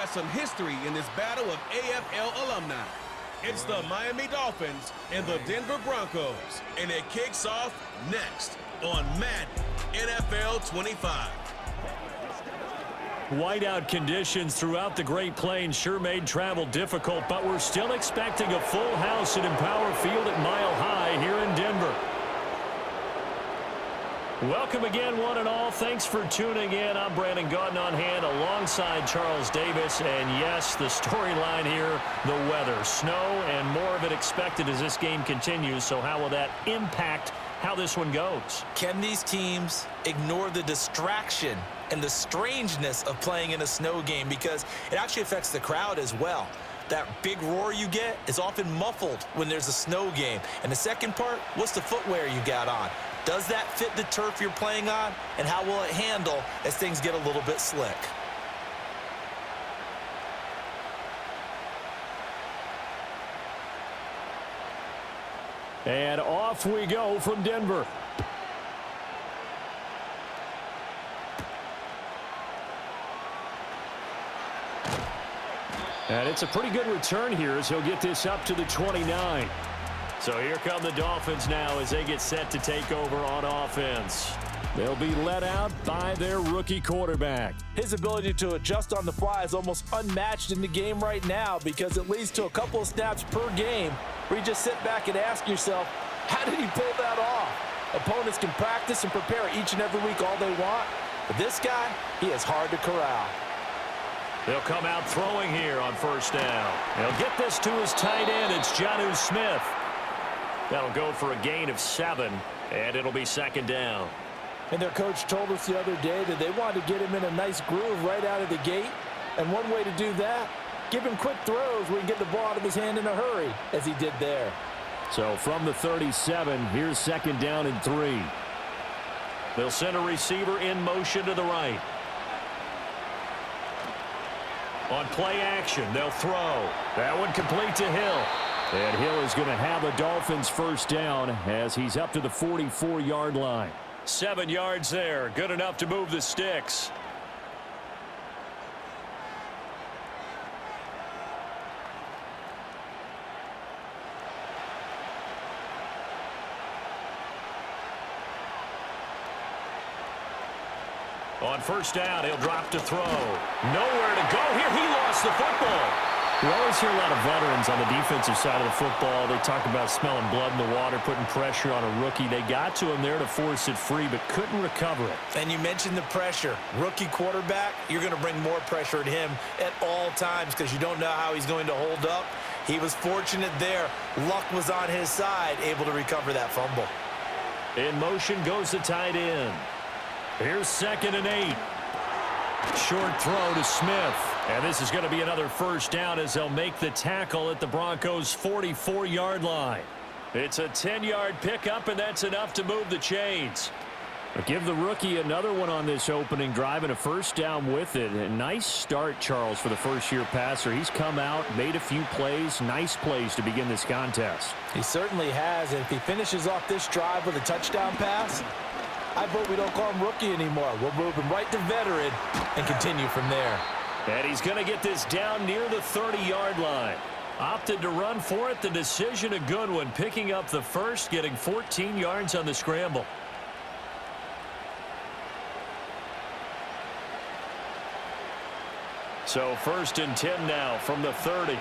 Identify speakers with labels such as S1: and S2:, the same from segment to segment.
S1: got some history in this battle of AFL alumni. It's the Miami Dolphins and the Denver Broncos, and it kicks off next on Madden NFL 25.
S2: Whiteout conditions throughout the Great Plains sure made travel difficult, but we're still expecting a full house at Empower Field at Mile High here in Denver. Welcome again, one and all. Thanks for tuning in. I'm Brandon Gaudin on hand alongside Charles Davis. And yes, the storyline here, the weather. Snow and more of it expected as this game continues. So how will that impact how this one goes?
S3: Can these teams ignore the distraction and the strangeness of playing in a snow game? Because it actually affects the crowd as well. That big roar you get is often muffled when there's a snow game. And the second part, what's the footwear you got on? Does that fit the turf you're playing on? And how will it handle as things get a little bit slick?
S2: And off we go from Denver. And it's a pretty good return here as he'll get this up to the 29. So here come the Dolphins now as they get set to take over on offense. They'll be led out by their rookie quarterback.
S3: His ability to adjust on the fly is almost unmatched in the game right now because it leads to a couple of snaps per game where you just sit back and ask yourself, how did he pull that off? Opponents can practice and prepare each and every week all they want, but this guy, he is hard to corral.
S2: They'll come out throwing here on first down. They'll get this to his tight end. It's Jonnu Smith. That'll go for a gain of 7, and it'll be second down.
S3: And their coach told us the other day that they wanted to get him in a nice groove right out of the gate. And one way to do that, give him quick throws where he can get the ball out of his hand in a hurry, as he did there.
S2: So from the 37, here's second down and 3. They'll send a receiver in motion to the right. On play action, they'll throw. That one complete to Hill. And Hill is going to have a Dolphins first down as he's up to the 44-yard line. 7 yards there. Good enough to move the sticks. On first down, he'll drop to throw. Nowhere to go here. He lost the football. We always hear a lot of veterans on the defensive side of the football. They talk about smelling blood in the water, putting pressure on a rookie. They got to him there to force it free, but couldn't recover it.
S3: And you mentioned the pressure. Rookie quarterback, you're going to bring more pressure at him at all times because you don't know how he's going to hold up. He was fortunate there. Luck was on his side, able to recover that fumble.
S2: In motion goes the tight end. Here's second and 8. Short throw to Smith. And this is going to be another first down as they'll make the tackle at the Broncos' 44-yard line. It's a 10-yard pickup, and that's enough to move the chains. But give the rookie another one on this opening drive and a first down with it. A nice start, Charles, for the first-year passer. He's come out, made a few plays, nice plays to begin this contest.
S3: He certainly has, and if he finishes off this drive with a touchdown pass, I vote we don't call him rookie anymore. We'll move him right to veteran and continue from there.
S2: And he's going to get this down near the 30-yard line. Opted to run for it. The decision a good one. Picking up the first, getting 14 yards on the scramble. So first and 10 now from the 30.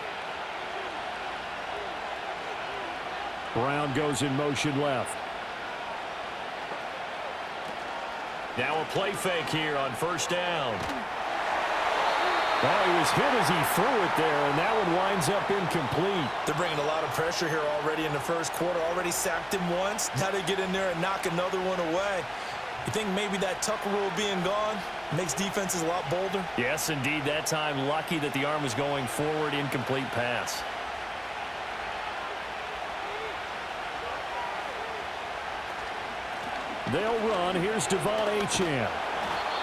S2: Brown goes in motion left. Now a play fake here on first down. Oh, he was hit as he threw it there, and that one winds up incomplete.
S3: They're bringing a lot of pressure here already in the first quarter. Already sacked him once. Now they get in there and knock another one away. You think maybe that Tucker rule being gone makes defenses a lot bolder?
S2: Yes, indeed. That time, lucky that the arm was going forward. Incomplete pass. They'll run. Here's Devon Achane.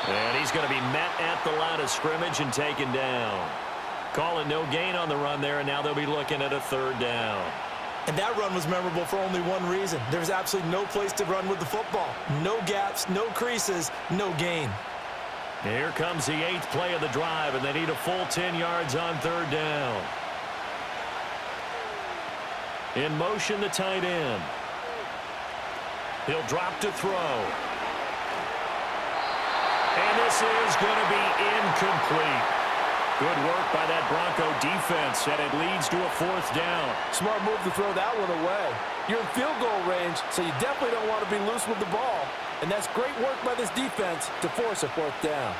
S2: And he's going to be met at the line of scrimmage and taken down. Calling no gain on the run there, and now they'll be looking at a third down.
S3: And that run was memorable for only one reason. There's absolutely no place to run with the football. No gaps, no creases, no gain.
S2: Here comes the 8th play of the drive, and they need a full 10 yards on 3rd down. In motion, the tight end. He'll drop to throw. And this is going to be incomplete. Good work by that Bronco defense, and it leads to a 4th down.
S4: Smart move to throw that one away. You're in field goal range, so you definitely don't want to be loose with the ball. And that's great work by this defense to force a 4th down.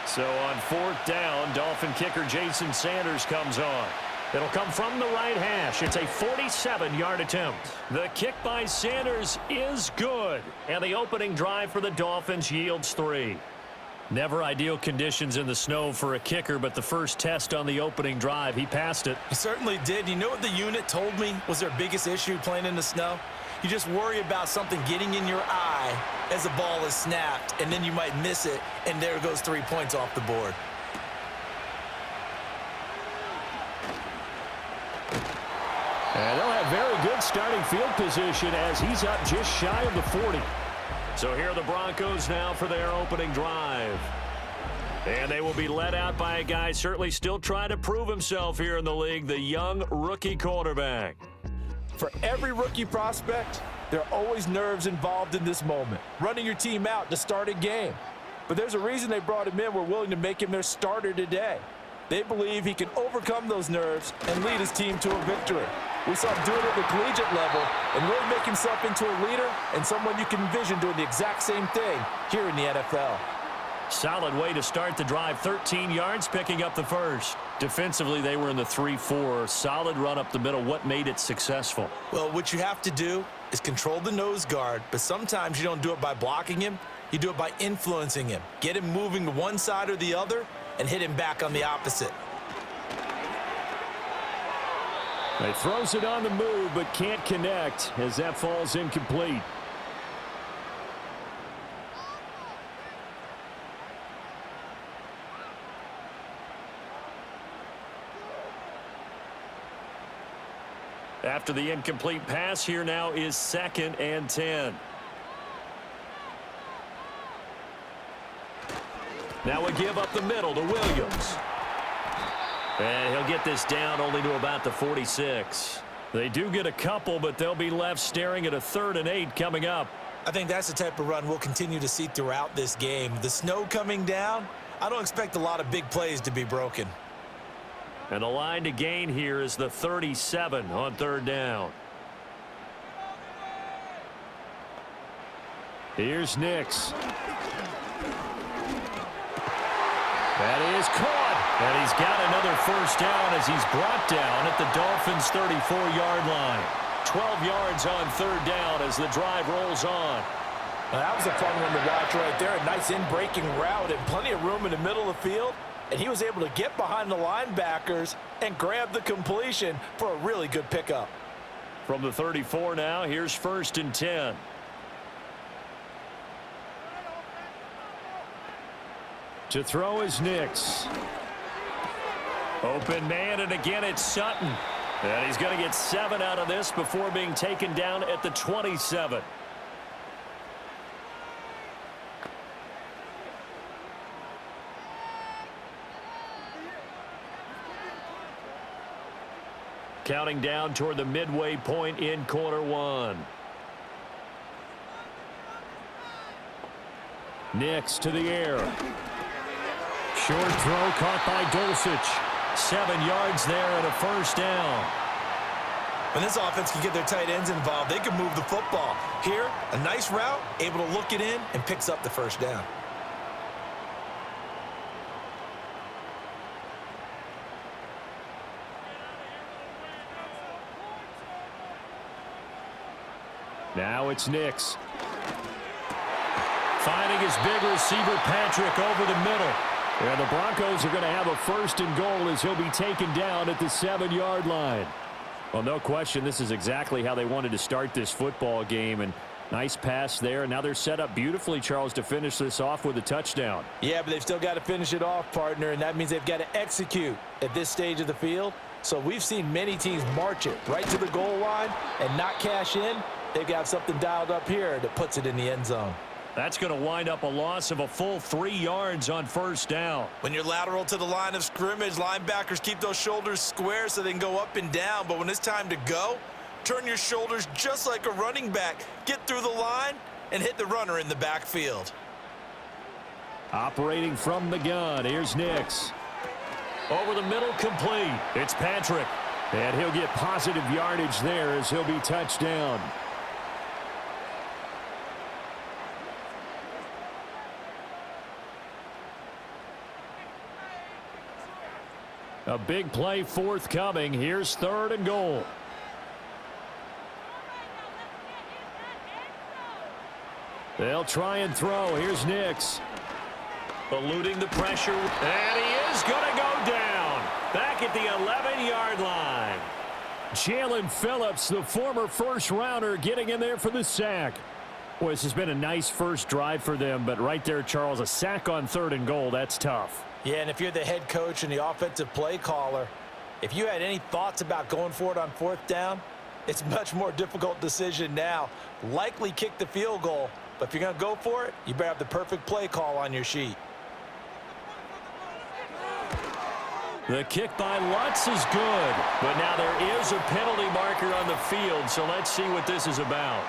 S2: So on 4th down, Dolphin kicker Jason Sanders comes on. It'll come from the right hash. It's a 47-yard attempt. The kick by Sanders is good. And the opening drive for the Dolphins yields 3. Never ideal conditions in the snow for a kicker, but the first test on the opening drive, he passed it.
S3: He certainly did. You know what the unit told me was their biggest issue playing in the snow? You just worry about something getting in your eye as the ball is snapped, and then you might miss it, and there goes 3 points off the board.
S2: And they'll have very good starting field position as he's up just shy of the 40. So here are the Broncos now for their opening drive. And they will be led out by a guy certainly still trying to prove himself here in the league, the young rookie quarterback.
S4: For every rookie prospect, there are always nerves involved in this moment, running your team out to start a game. But there's a reason they brought him in. We're willing to make him their starter today. They believe he can overcome those nerves and lead his team to a victory. We saw him do it at the collegiate level and really make himself into a leader and someone you can envision doing the exact same thing here in the NFL.
S2: Solid way to start the drive. 13 yards, picking up the first. Defensively, they were in the 3-4. Solid run up the middle. What made it successful?
S3: Well, what you have to do is control the nose guard, but sometimes you don't do it by blocking him. You do it by influencing him. Get him moving to one side or the other and hit him back on the opposite.
S2: He throws it on the move, but can't connect as that falls incomplete. After the incomplete pass, here now is 2nd and 10. Now we give up the middle to Williams. And he'll get this down only to about the 46. They do get a couple, but they'll be left staring at a 3rd and 8 coming up.
S3: I think that's the type of run we'll continue to see throughout this game. The snow coming down, I don't expect a lot of big plays to be broken.
S2: And the line to gain here is the 37 on 3rd down. Here's Nix. That is caught. And he's got another first down as he's brought down at the Dolphins' 34-yard line. 12 yards on 3rd down as the drive rolls on.
S4: Now, that was a fun one to watch right there. A nice in-breaking route and plenty of room in the middle of the field. And he was able to get behind the linebackers and grab the completion for a really good pickup.
S2: From the 34 now, here's 1st and 10. To throw is Nix. Open man, and again it's Sutton. And he's going to get 7 out of this before being taken down at the 27. Counting down toward the midway point in quarter 1. Nix to the air. Short throw caught by Dulcich. 7 yards there and a first down.
S3: When this offense can get their tight ends involved, they can move the football. Here, a nice route, able to look it in, and picks up the first down.
S2: Now it's Nix. Finding his big receiver, Patrick, over the middle. And the Broncos are going to have a 1st and goal as he'll be taken down at the 7-yard line. Well, no question, this is exactly how they wanted to start this football game. And nice pass there. Now they're set up beautifully, Charles, to finish this off with a touchdown.
S4: Yeah, but they've still got to finish it off, partner, and that means they've got to execute at this stage of the field. So we've seen many teams march it right to the goal line and not cash in. They've got something dialed up here that puts it in the end zone.
S2: That's going to wind up a loss of a full 3 yards on first down.
S3: When you're lateral to the line of scrimmage, linebackers keep those shoulders square so they can go up and down. But when it's time to go, turn your shoulders just like a running back. Get through the line and hit the runner in the backfield.
S2: Operating from the gun, here's Nix. Over the middle, complete. It's Patrick. And he'll get positive yardage there as he'll be touched down. A big play forthcoming. Here's 3rd and goal. They'll try and throw. Here's Nix. Eluding the pressure. And he is going to go down. Back at the 11-yard line. Jalen Phillips, the former first-rounder, getting in there for the sack. Boy, this has been a nice first drive for them, but right there, Charles, a sack on 3rd and goal, that's tough.
S4: Yeah, and if you're the head coach and the offensive play caller, if you had any thoughts about going for it on 4th down, it's a much more difficult decision now. Likely kick the field goal, but if you're going to go for it, you better have the perfect play call on your sheet.
S2: The kick by Lutz is good, but now there is a penalty marker on the field, so let's see what this is about.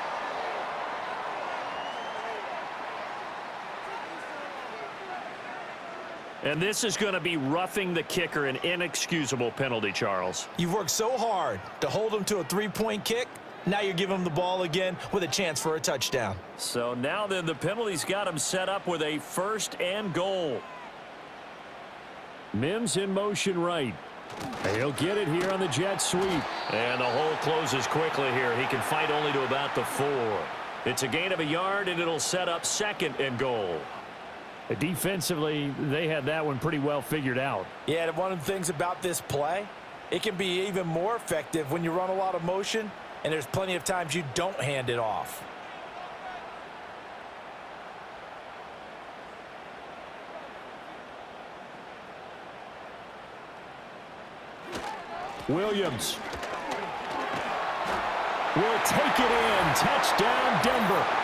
S2: And this is going to be roughing the kicker, an inexcusable penalty, Charles.
S4: You've worked so hard to hold him to a 3-point kick. Now you're giving him the ball again with a chance for a touchdown.
S2: So now then the penalty's got him set up with a 1st and goal. Mims in motion right. He'll get it here on the jet sweep. And the hole closes quickly here. He can fight only to about the 4. It's a gain of a yard, and it'll set up 2nd and goal. Defensively, they had that one pretty well figured out.
S4: Yeah, and one of the things about this play, it can be even more effective when you run a lot of motion, and there's plenty of times you don't hand it off.
S2: Williams will take it in. Touchdown, Denver.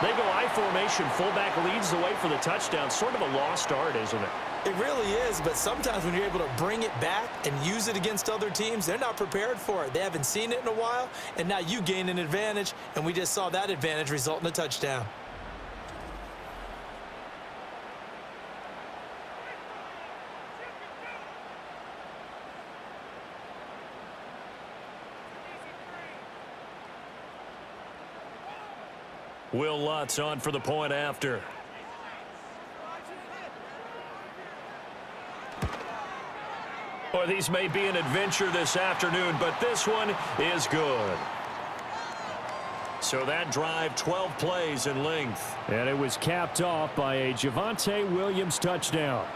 S2: They go I formation. Fullback leads the way for the touchdown. Sort of a lost art, isn't it?
S3: It really is, but sometimes when you're able to bring it back and use it against other teams, they're not prepared for it. They haven't seen it in a while, and now you gain an advantage, and we just saw that advantage result in a touchdown.
S2: Will Lutz on for the point after. Boy, these may be an adventure this afternoon, but this one is good. So that drive, 12 plays in length. And it was capped off by a Javonte Williams touchdown.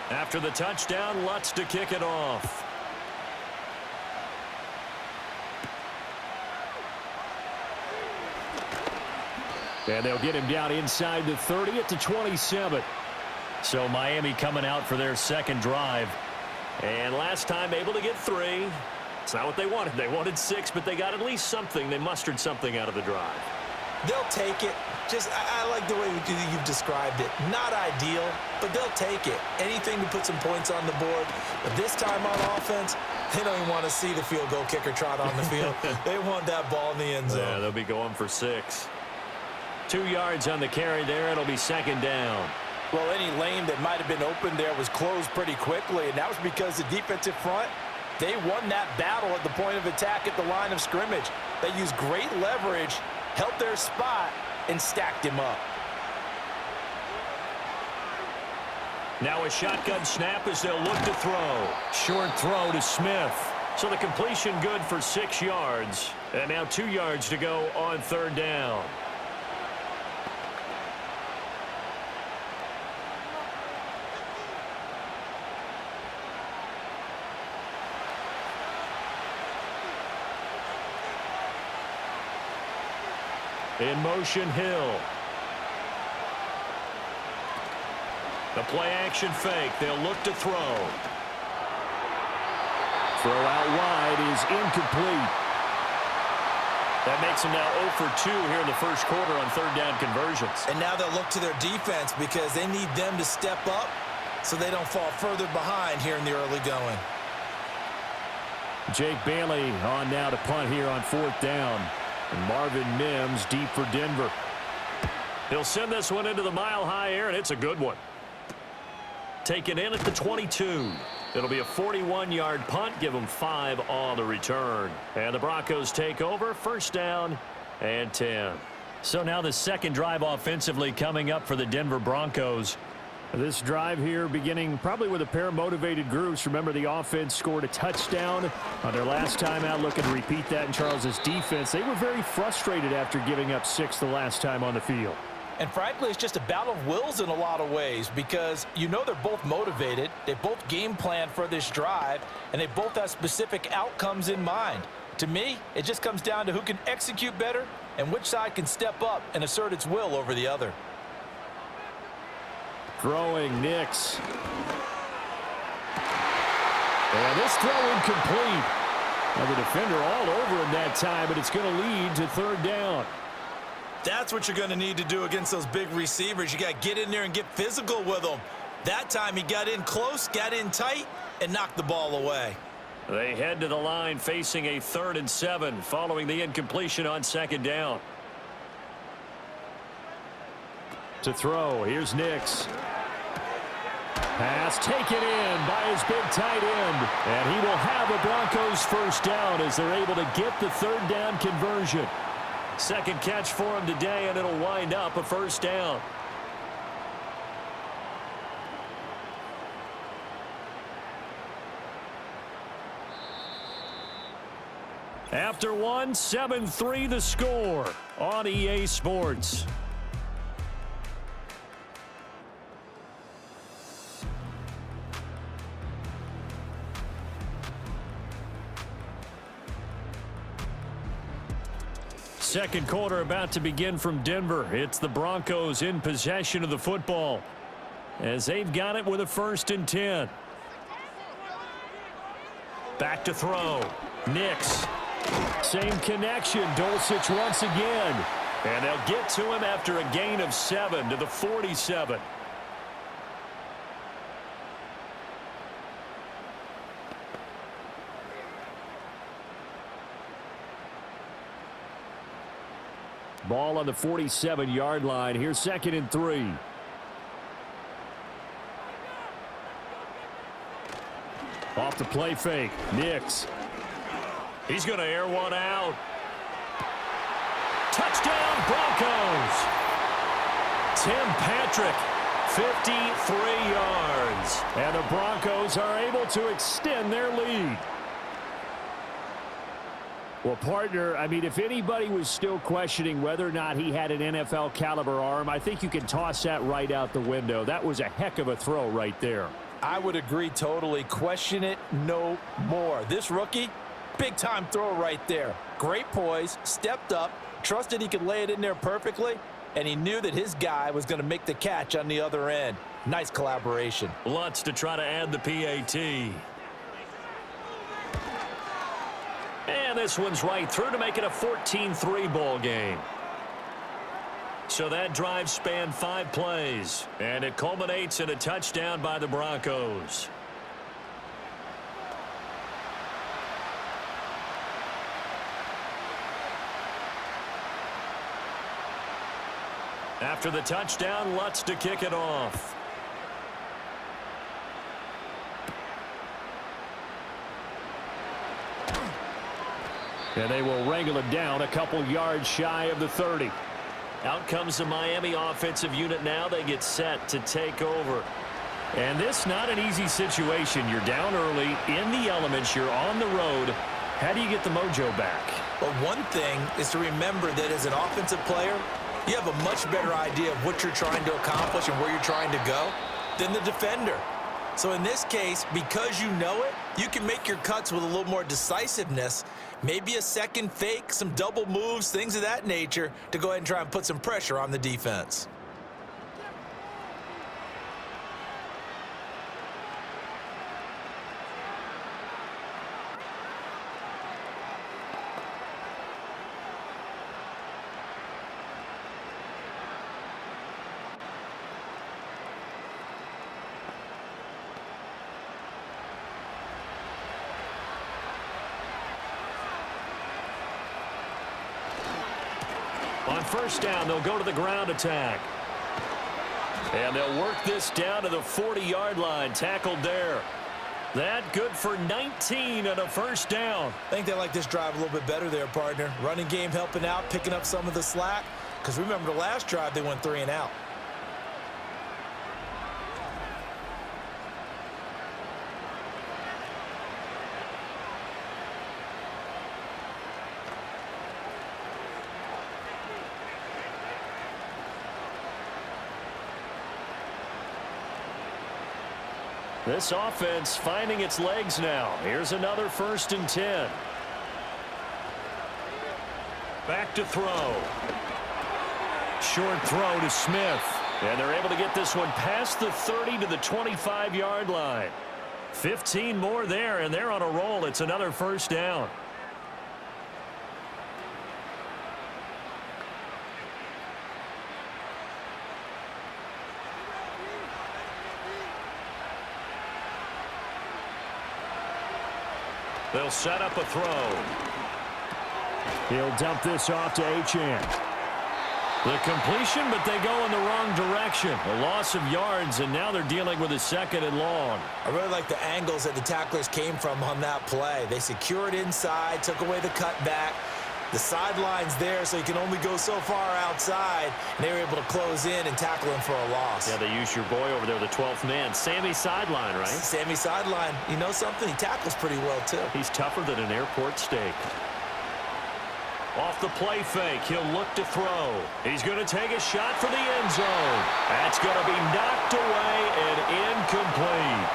S2: After the touchdown, Lutz to kick it off. And they'll get him down inside the 30 at the 27. So Miami coming out for their 2nd drive. And last time able to get 3. It's not what they wanted. They wanted 6, but they got at least something. They mustered something out of the drive.
S3: They'll take it. I like the way you've described it. Not ideal, but they'll take it. Anything to put some points on the board. But this time on offense, they don't even want to see the field goal kicker trot on the field. They want that ball in the end zone.
S2: Yeah, they'll be going for 6. 2 yards on the carry there. It'll be 2nd down.
S4: Well, any lane that might have been open there was closed pretty quickly, and that was because the defensive front, they won that battle at the point of attack at the line of scrimmage. They used great leverage, held their spot, and stacked him up.
S2: Now a shotgun snap as they'll look to throw. Short throw to Smith. So the completion good for 6 yards. And now 2 yards to go on 3rd down. In motion, Hill. The play action fake. They'll look to throw. Throw out wide is incomplete. That makes them now 0 for 2 here in the first quarter on third down conversions.
S3: And now they'll look to their defense because they need them to step up so they don't fall further behind here in the early going.
S2: Jake Bailey on now to punt here on fourth down. And Marvin Mims deep for Denver. He'll send this one into the mile-high air, and it's a good one. Taken in at the 22. It'll be a 41-yard punt. Give them 5 on the return. And the Broncos take over. First down and 10. So now the second drive offensively coming up for the Denver Broncos. This drive here beginning probably with a pair of motivated groups. Remember, the offense scored a touchdown on their last time out. Looking to repeat that in Charles's defense. They were very frustrated after giving up 6 the last time on the field.
S3: And frankly, it's just a battle of wills in a lot of ways because you know they're both motivated. They both game plan for this drive, and they both have specific outcomes in mind. To me, it just comes down to who can execute better and which side can step up and assert its will over the other.
S2: Throwing Nix. And this throw incomplete. Now the defender all over him that time, but it's going to lead to third down.
S3: That's what you're going to need to do against those big receivers. You got to get in there and get physical with them. That time he got in close, got in tight, and knocked the ball away.
S2: They head to the line facing a 3rd and 7 following the incompletion on second down. To throw, here's Nix. Pass taken in by his big tight end. And he will have a Broncos first down as they're able to get the third down conversion. Second catch for him today, and it'll wind up a first down. After one, 7-3 the score on EA Sports. Second quarter about to begin from Denver. It's the Broncos in possession of the football as they've got it with a 1st and 10. Back to throw. Nix. Same connection. Dulcich once again. And they'll get to him after a gain of 7 to the 47. Ball on the 47-yard line. Here's 2nd and 3. Off the play fake. Nix. He's going to air one out. Touchdown, Broncos. Tim Patrick, 53 yards. And the Broncos are able to extend their lead. Well, partner, I mean, if anybody was still questioning whether or not he had an NFL caliber arm, I think you can toss that right out the window. That was a heck of a throw right there.
S4: I would agree totally. Question it no more. This rookie, big-time throw right there. Great poise, stepped up, trusted he could lay it in there perfectly, and he knew that his guy was going to make the catch on the other end. Nice collaboration.
S2: Lutz to try to add the PAT. And this one's right through to make it a 14-3 ball game. So that drive spanned 5 plays, and it culminates in a touchdown by the Broncos. After the touchdown, Lutz to kick it off. And they will wrangle it down a couple yards shy of the 30. Out comes the Miami offensive unit now. They get set to take over. And this not an easy situation. You're down early, in the elements, you're on the road. How do you get the mojo back?
S3: Well, one thing is to remember that as an offensive player, you have a much better idea of what you're trying to accomplish and where you're trying to go than the defender. So in this case, because you know it, you can make your cuts with a little more decisiveness, maybe a second fake, some double moves, things of that nature to go ahead and try and put some pressure on the defense.
S2: first down, they'll go to the ground attack. And they'll work this down to the 40-yard line. Tackled there. That good for 19 and a first down.
S3: I think they like this drive a little bit better there, partner. Running game helping out, picking up some of the slack. Because remember the last drive, they went 3 and out.
S2: This offense finding its legs now. Here's another 1st and 10. Back to throw. Short throw to Smith. And they're able to get this one past the 30 to the 25-yard line. 15 more there, and they're on a roll. It's another first down. They'll set up a throw. He'll dump this off to Achane. The completion, but they go in the wrong direction. A loss of yards, and now they're dealing with a 2nd and long.
S3: I really like the angles that the tacklers came from on that play. They secured inside, took away the cutback. The sideline's there, so you can only go so far outside. And they were able to close in and tackle him for a loss.
S2: Yeah, they used your boy over there, the 12th man. Sammy Sideline, right?
S3: Sammy Sideline. You know something? He tackles pretty well, too.
S2: He's tougher than an airport steak. Off the play fake, he'll look to throw. He's going to take a shot for the end zone. That's going to be knocked away and incomplete.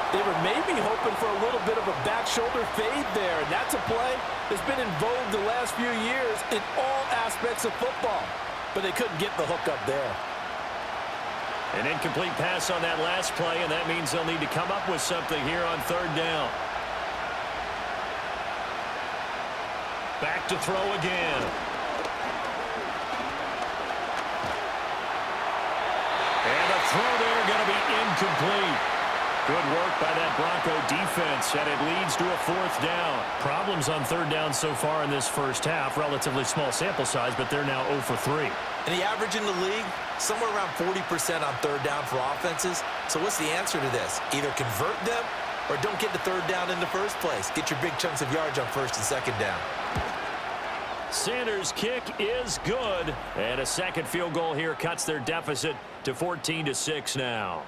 S4: They were maybe hoping for a little bit of a back shoulder fade there, and that's a play that's been in vogue the last few years in all aspects of football. But they couldn't get the hook up there.
S2: An incomplete pass on that last play, and that means they'll need to come up with something here on 3rd down. Back to throw again. And the throw there going to be incomplete. Good work by that Bronco defense, and it leads to a 4th down. Problems on 3rd down so far in this first half. Relatively small sample size, but they're now 0 for 3.
S3: And the average in the league, somewhere around 40% on 3rd down for offenses. So what's the answer to this? Either convert them or don't get the 3rd down in the first place. Get your big chunks of yards on 1st and 2nd down.
S2: Sanders' kick is good. And a second field goal here cuts their deficit to 14-6 now.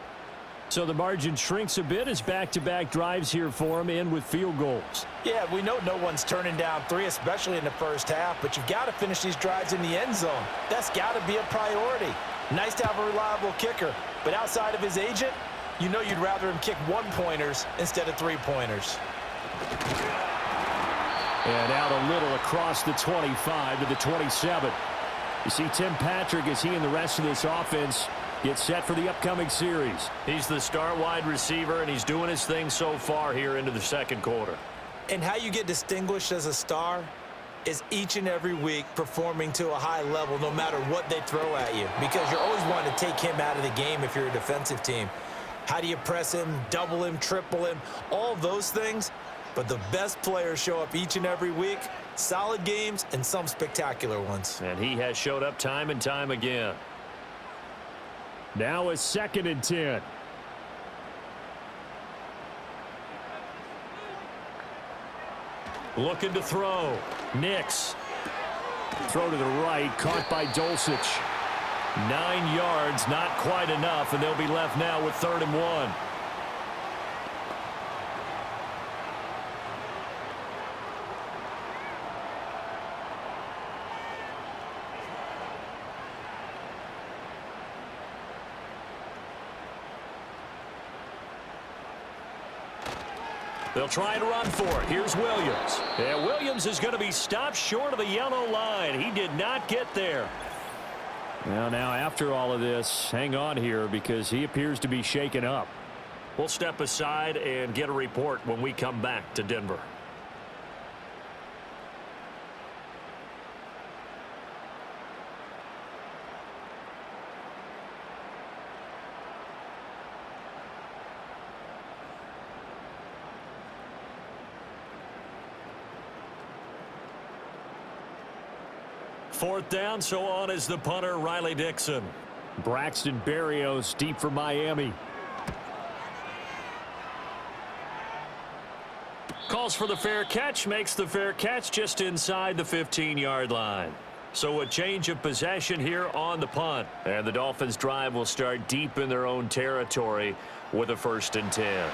S2: So the margin shrinks a bit as back-to-back drives here for him, in with field goals.
S3: Yeah, we know no one's turning down 3, especially in the first half, but you've got to finish these drives in the end zone. That's got to be a priority. Nice to have a reliable kicker, but outside of his agent, you know you'd rather him kick 1-pointers instead of 3-pointers.
S2: And out a little across the 25 to the 27. You see Tim Patrick, as he and the rest of this offense get set for the upcoming series. He's the star wide receiver, and he's doing his thing so far here into the 2nd quarter.
S3: And how you get distinguished as a star is each and every week performing to a high level no matter what they throw at you, because you're always wanting to take him out of the game if you're a defensive team. How do you press him, double him, triple him, all those things? But the best players show up each and every week, solid games and some spectacular ones.
S2: And he has showed up time and time again. Now a 2nd and 10. Looking to throw. Nix. Throw to the right, caught by Dulcich. 9 yards, not quite enough, and they'll be left now with 3rd and 1. They'll try and run for it. Here's Williams. And Williams is going to be stopped short of the yellow line. He did not get there. Well, now after all of this, hang on here because he appears to be shaken up. We'll step aside and get a report when we come back to Denver. 4th down, so on is the punter, Riley Dixon. Braxton Berrios deep for Miami. Calls for the fair catch, makes the fair catch just inside the 15-yard line. So a change of possession here on the punt. And the Dolphins' drive will start deep in their own territory with a 1st and 10.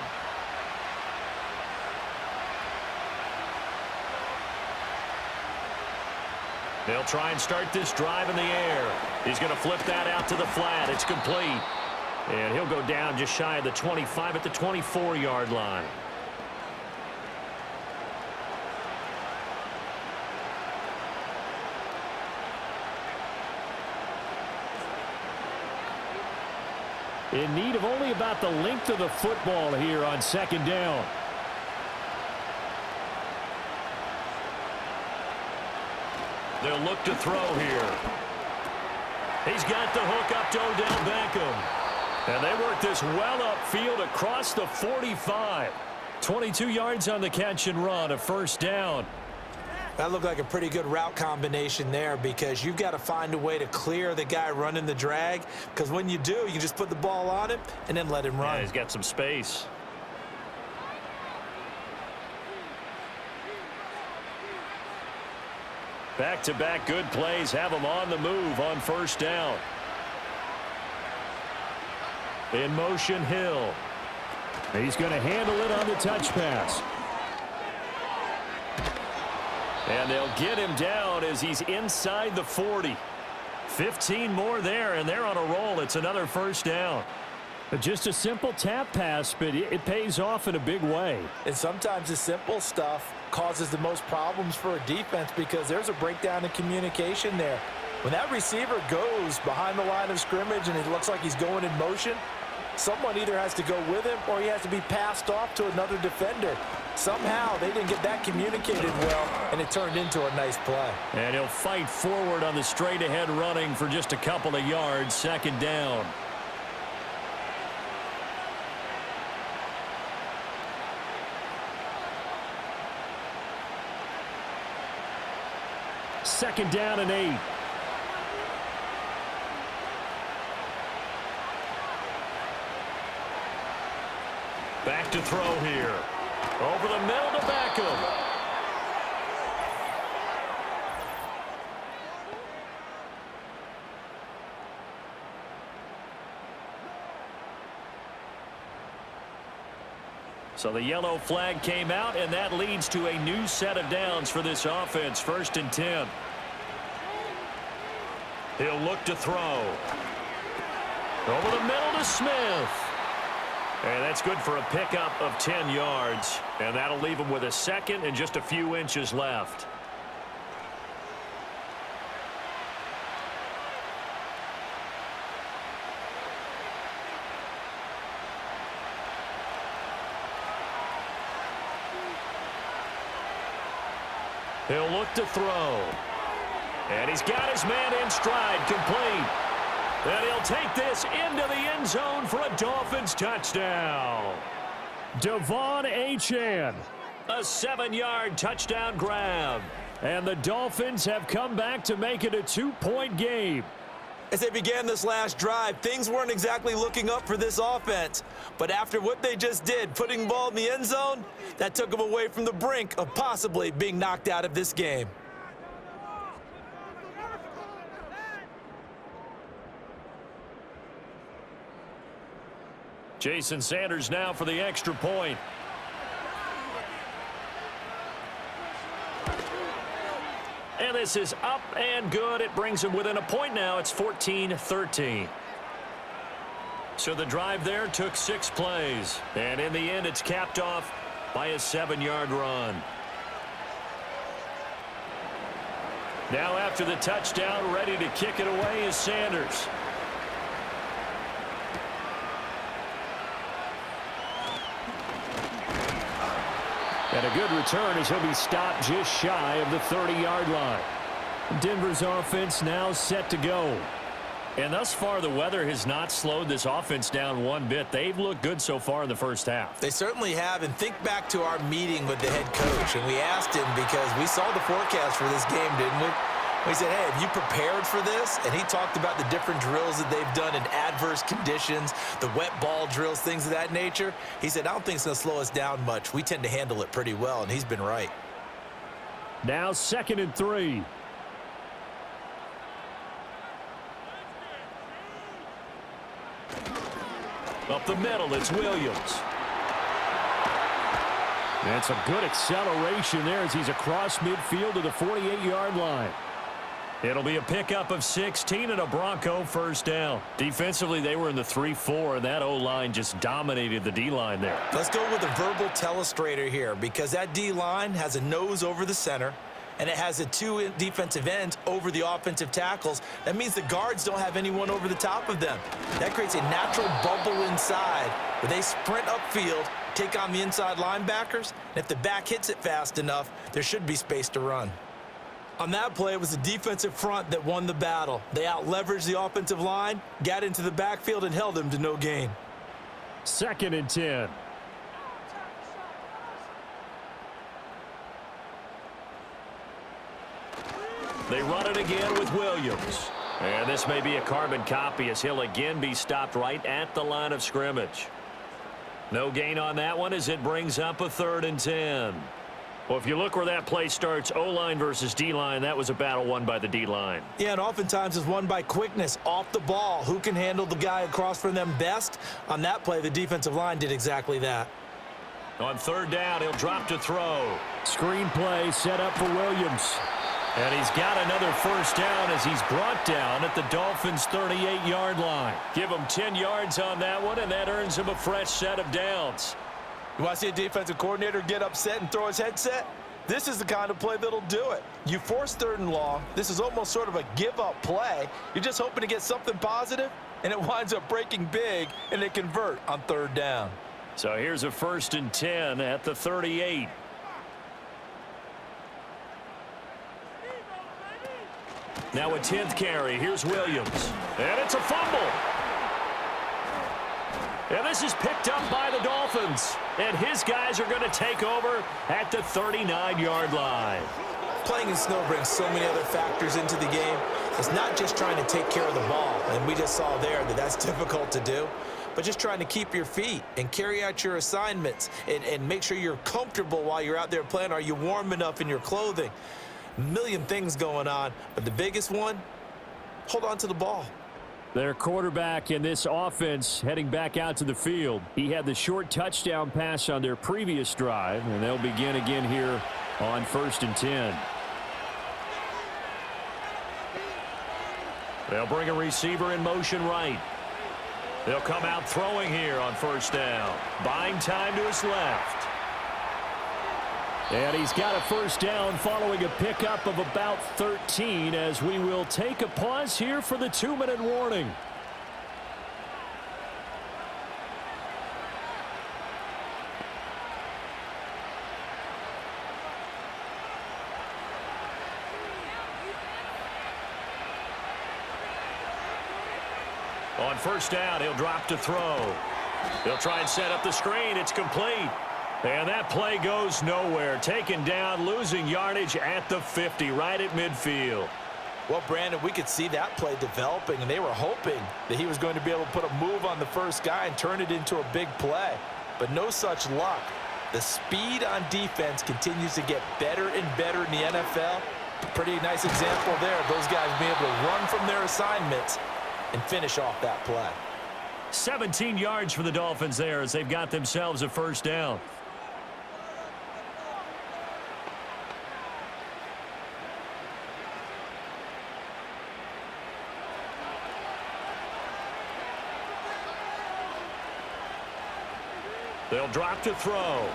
S2: They'll try and start this drive in the air. He's going to flip that out to the flat. It's complete. And he'll go down just shy of the 25 at the 24-yard line. In need of only about the length of the football here on 2nd down. They'll look to throw here. He's got the hook up to Odell Beckham. And they work this well upfield across the 45. 22 yards on the catch and run, a 1st down.
S3: That looked like a pretty good route combination there because you've got to find a way to clear the guy running the drag, because when you do, you just put the ball on him and then let him run.
S2: Yeah, he's got some space. Back-to-back good plays have him on the move on 1st down. In motion, Hill. He's going to handle it on the touch pass. And they'll get him down as he's inside the 40. 15 more there, and they're on a roll. It's another 1st down. Just a simple tap pass, but it pays off in a big way.
S4: And sometimes the simple stuff causes the most problems for a defense because there's a breakdown in communication there. When that receiver goes behind the line of scrimmage and it looks like he's going in motion, someone either has to go with him or he has to be passed off to another defender. Somehow they didn't get that communicated well, and it turned into a nice play.
S2: And he'll fight forward on the straight-ahead running for just a couple of yards, 2nd down. Second down and 8. Back to throw here. Over the middle to Beckham. So the yellow flag came out, and that leads to a new set of downs for this offense. 1st and 10. He'll look to throw. Over the middle to Smith. And that's good for a pickup of 10 yards. And that'll leave him with a 2nd and just a few inches left. He'll look to throw. And he's got his man in stride, complete. And he'll take this into the end zone for a Dolphins touchdown. Devon Achane, a 7-yard touchdown grab. And the Dolphins have come back to make it a 2-point game.
S3: As they began this last drive, things weren't exactly looking up for this offense. But after what they just did, putting the ball in the end zone, that took them away from the brink of possibly being knocked out of this game.
S2: Jason Sanders now for the extra point. And this is up and good. It brings them within a point now. It's 14-13. So the drive there took 6 plays. And in the end, it's capped off by a 7-yard run. Now after the touchdown, ready to kick it away is Sanders. And a good return as he'll be stopped just shy of the 30-yard line. Denver's offense now set to go. And thus far, the weather has not slowed this offense down one bit. They've looked good so far in the first half.
S3: They certainly have. And think back to our meeting with the head coach. And we asked him, because we saw the forecast for this game, didn't we? He said, hey, have you prepared for this? And he talked about the different drills that they've done in adverse conditions, the wet ball drills, things of that nature. He said, I don't think it's going to slow us down much. We tend to handle it pretty well, and he's been right.
S2: Now 2nd and 3. Up the middle, it's Williams. That's a good acceleration there as he's across midfield to the 48-yard line. It'll be a pickup of 16 and a Bronco first down. Defensively, they were in the 3-4, and that O-line just dominated the D-line there.
S3: Let's go with a verbal telestrator here because that D-line has a nose over the center, and it has the 2 defensive ends over the offensive tackles. That means the guards don't have anyone over the top of them. That creates a natural bubble inside where they sprint upfield, take on the inside linebackers, and if the back hits it fast enough, there should be space to run. On that play, it was the defensive front that won the battle. They out-leveraged the offensive line, got into the backfield, and held them to no gain.
S2: 2nd and 10. They run it again with Williams. And this may be a carbon copy as he'll again be stopped right at the line of scrimmage. No gain on that one as it brings up a 3rd and 10. Well, if you look where that play starts, O-line versus D-line, that was a battle won by the D-line.
S3: Yeah, and oftentimes it's won by quickness off the ball. Who can handle the guy across from them best? On that play, the defensive line did exactly that.
S2: On 3rd down, he'll drop to throw. Screen play set up for Williams. And he's got another first down as he's brought down at the Dolphins' 38-yard line. Give him 10 yards on that one, and that earns him a fresh set of downs.
S4: You want to see a defensive coordinator get upset and throw his headset? This is the kind of play that'll do it. You force 3rd and long. This is almost sort of a give-up play. You're just hoping to get something positive, and it winds up breaking big, and they convert on 3rd down.
S2: So here's a 1st and 10 at the 38. Now a 10th carry. Here's Williams. And it's a fumble. And this is picked up by the Dolphins. And his guys are going to take over at the 39-yard line.
S3: Playing in snow brings so many other factors into the game. It's not just trying to take care of the ball, and we just saw there that that's difficult to do, but just trying to keep your feet and carry out your assignments and make sure you're comfortable while you're out there playing. Are you warm enough in your clothing? A million things going on, but the biggest one, hold on to the ball.
S2: Their quarterback in this offense heading back out to the field. He had the short touchdown pass on their previous drive, and they'll begin again here on 1st and 10. They'll bring a receiver in motion right. They'll come out throwing here on 1st down. Buying time to his left. And he's got a 1st down following a pickup of about 13 as we will take a pause here for the 2-minute warning. On 1st down, he'll drop to throw. He'll try and set up the screen. It's complete. And that play goes nowhere. Taken down, losing yardage at the 50, right at midfield.
S4: Well, Brandon, we could see that play developing, and they were hoping that he was going to be able to put a move on the first guy and turn it into a big play. But no such luck. The speed on defense continues to get better and better in the NFL. Pretty nice example there of those guys being able to run from their assignments and finish off that play.
S2: 17 yards for the Dolphins there as they've got themselves a 1st down. They'll drop to throw.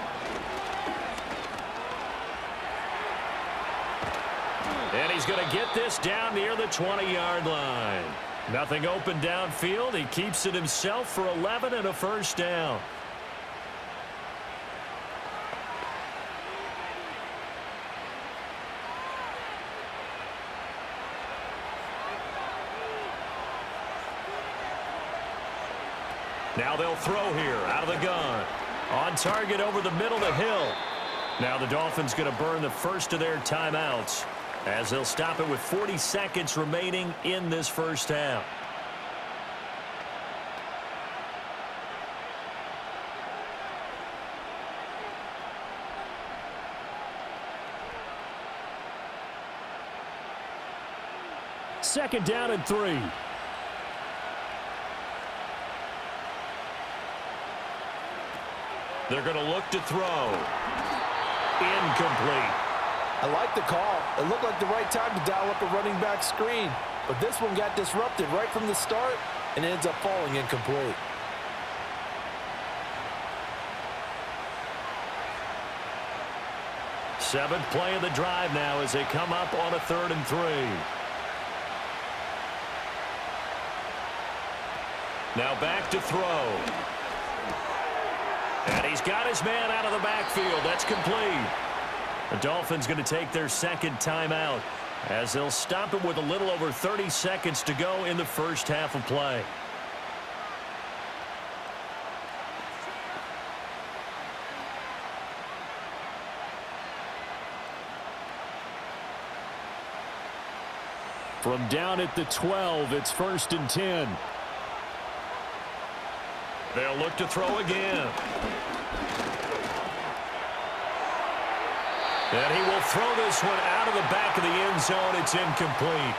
S2: And he's going to get this down near the 20-yard line. Nothing open downfield. He keeps it himself for 11 and a 1st down. Now they'll throw here out of the gun. On target over the middle to Hill. Now the Dolphins going to burn the first of their timeouts. as they'll stop it with 40 seconds remaining in this first half. Second down and 3. They're going to look to throw. Incomplete.
S4: I like the call. It looked like the right time to dial up a running back screen. But this one got disrupted right from the start and it ends up falling incomplete.
S2: Seventh play of the drive now as they come up on a 3rd and 3. Now back to throw. And he's got his man out of the backfield. That's complete. The Dolphins going to take their second timeout as they'll stop it with a little over 30 seconds to go in the first half of play. From down at the 12, it's 1st and 10. They'll look to throw again. And he will throw this one out of the back of the end zone. It's incomplete.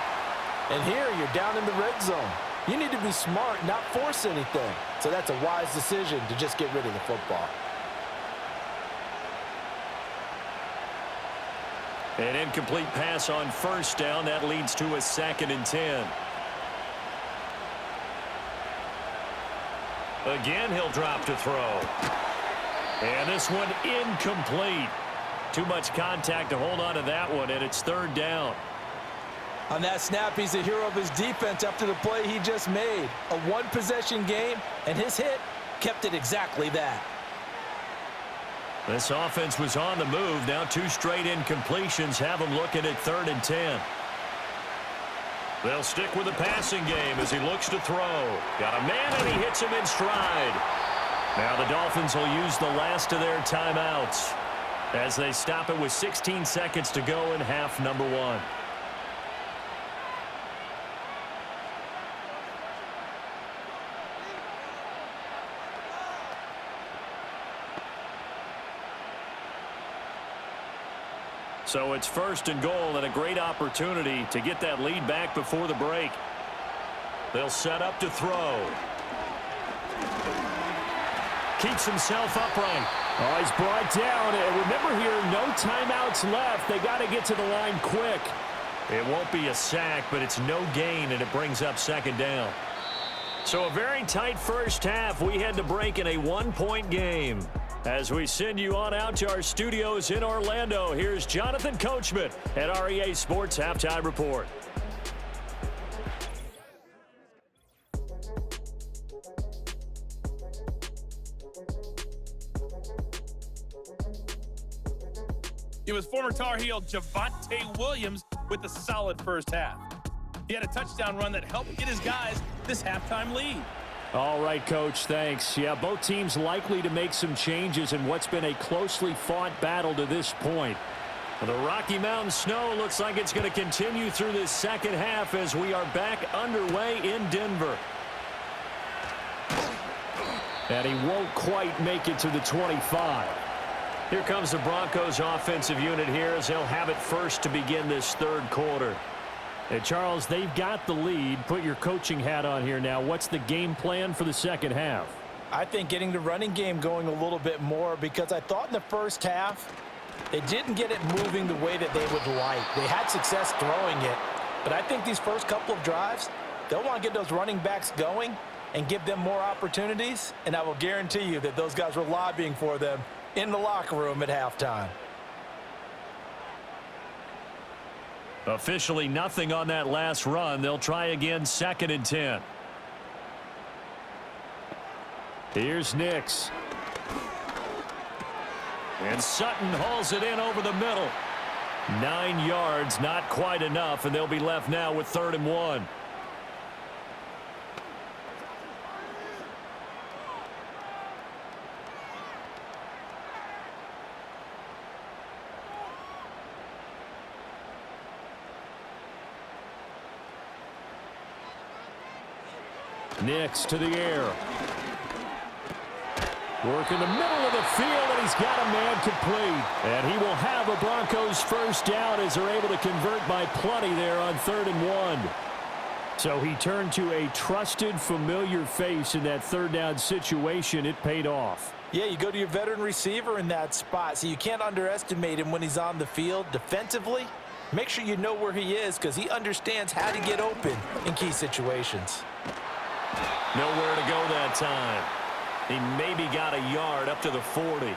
S4: And here you're down in the red zone. You need to be smart, not force anything. So that's a wise decision to just get rid of the football.
S2: An incomplete pass on first down. That leads to a 2nd and 10. Again, he'll drop to throw. And this one incomplete. Too much contact to hold on to that one, and it's 3rd down.
S4: On that snap, he's a hero of his defense after the play he just made. A one-possession game, and his hit kept it exactly that.
S2: This offense was on the move. Now 2 straight incompletions have them looking at 3rd and 10. They'll stick with the passing game as he looks to throw. Got a man, and he hits him in stride. Now the Dolphins will use the last of their timeouts as they stop it with 16 seconds to go in half number 1. So it's 1st and goal and a great opportunity to get that lead back before the break. They'll set up to throw. Keeps himself upright.
S5: Oh, he's brought down. And remember here, no timeouts left. They got to get to the line quick.
S2: It won't be a sack, but it's no gain, and it brings up 2nd down. So a very tight first half. We had to break in a 1-point game. As we send you on out to our studios in Orlando, here's Jonathan Coachman at REA Sports Halftime Report.
S6: It was former Tar Heel Javonte Williams with a solid first half. He had a touchdown run that helped get his guys this halftime lead.
S5: All right, Coach, thanks. Yeah, both teams likely to make some changes in what's been a closely fought battle to this point.
S2: The Rocky Mountain snow looks like it's going to continue through this second half as we are back underway in Denver.
S5: And he won't quite make it to the 25.
S2: Here comes the Broncos offensive unit here as they'll have it first to begin this 3rd quarter.
S5: Hey, Charles, they've got the lead. Put your coaching hat on here now. What's the game plan for the second half?
S4: I think getting the running game going a little bit more because I thought in the first half they didn't get it moving the way that they would like. They had success throwing it, but I think these first couple of drives, they'll want to get those running backs going and give them more opportunities, and I will guarantee you that those guys were lobbying for them in the locker room at halftime.
S2: Officially nothing on that last run. They'll try again 2nd and 10.
S5: Here's Nix.
S2: And Sutton hauls it in over the middle. 9 yards, not quite enough, and they'll be left now with 3rd and 1.
S5: Nix to the air. Work in the middle of the field, and he's got a man complete. And he will have a Broncos first down as they're able to convert by plenty there on 3rd and 1. So he turned to a trusted, familiar face in that third down situation. It paid off.
S4: Yeah, you go to your veteran receiver in that spot, so you can't underestimate him when he's on the field. Defensively, make sure you know where he is because he understands how to get open in key situations.
S2: Nowhere to go that time. He maybe got a yard up to the 40.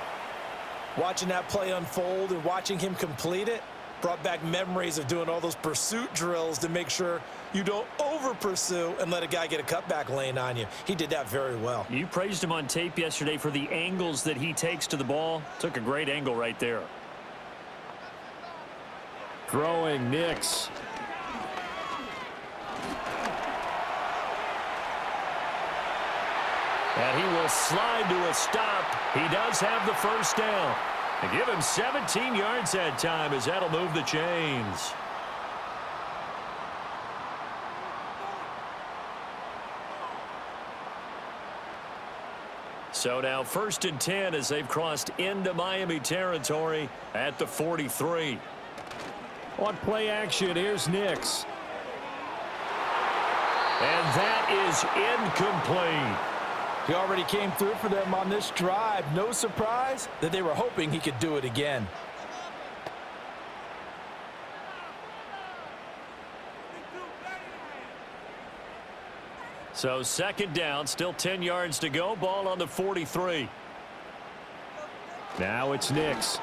S3: Watching that play unfold and watching him complete it brought back memories of doing all those pursuit drills to make sure you don't over-pursue and let a guy get a cutback lane on you. He did that very well.
S2: You praised him on tape yesterday for the angles that he takes to the ball. Took a great angle right there.
S5: Throwing Nix.
S2: And he will slide to a stop. He does have the first down. And give him 17 yards that time as that'll move the chains. So now 1st and 10 as they've crossed into Miami territory at the 43.
S5: On play action, here's Nix.
S2: And that is incomplete.
S4: He already came through for them on this drive. No surprise that they were hoping he could do it again.
S2: So 2nd down, still 10 yards to go. Ball on the 43.
S5: Now it's Nix.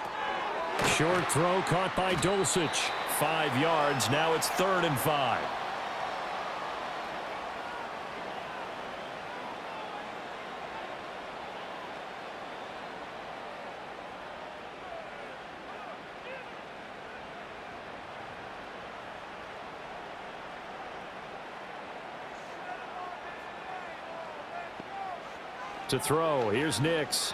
S5: Short throw caught by Dulcich.
S2: 5 yards. Now it's 3rd and 5.
S5: To throw, here's Nix.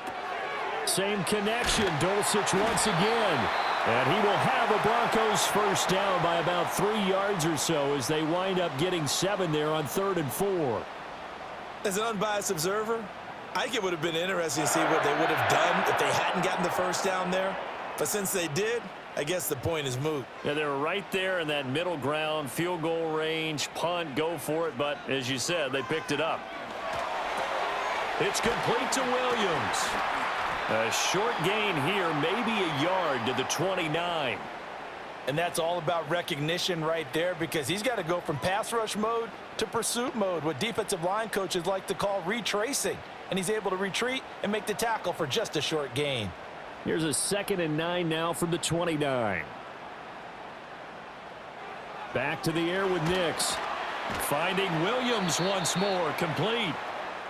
S5: Same connection, Dulcich once again. And he will have a Broncos first down by about 3 yards or so as they wind up getting 7 there on 3rd and 4.
S3: As an unbiased observer, I think it would have been interesting to see what they would have done if they hadn't gotten the first down there. But since they did, I guess the point is moot.
S2: Yeah, they were right there in that middle ground, field goal range, punt, go for it. But as you said, they picked it up. It's complete to Williams. A short gain here, maybe a yard to the 29.
S4: And that's all about recognition right there because he's got to go from pass rush mode to pursuit mode, what defensive line coaches like to call retracing. And he's able to retreat and make the tackle for just a short gain.
S5: Here's a 2nd and 9 now from the 29. Back to the air with Nix.
S2: Finding Williams once more, complete.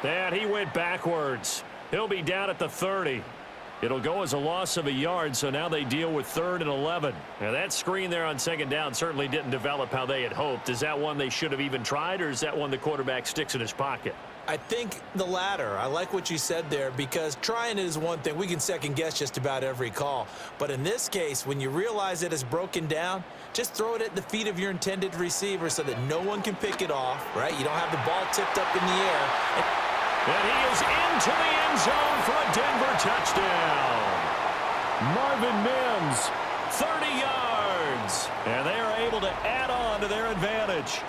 S2: And he went backwards. He'll be down at the 30. It'll go as a loss of a yard, so now they deal with 3rd and 11. Now that screen there on 2nd down certainly didn't develop how they had hoped. Is that one they should have even tried, or is that one the quarterback sticks in his pocket?
S3: I think the latter. I like what you said there because trying it is one thing. We can second guess just about every call. But in this case, when you realize it is broken down, just throw it at the feet of your intended receiver so that no one can pick it off, right? You don't have the ball tipped up in the air.
S2: And he is into the end zone for a Denver touchdown.
S5: Marvin Mims,
S2: 30 yards. And they are able to add on to their advantage.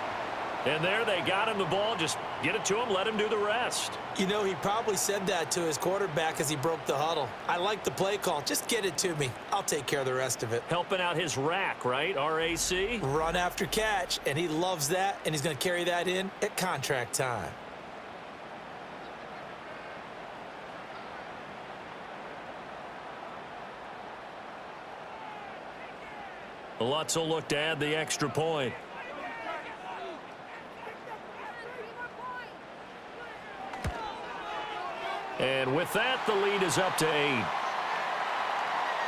S2: And there they got him the ball. Just get it to him, let him do the rest.
S3: You know, he probably said that to his quarterback as he broke the huddle. I like the play call. Just get it to me. I'll take care of the rest of it.
S2: Helping out his rack, right? RAC?
S3: Run after catch, and he loves that, and he's going to carry that in at contract time.
S2: Lutz will look to add the extra point. And with that, the lead is up to 8.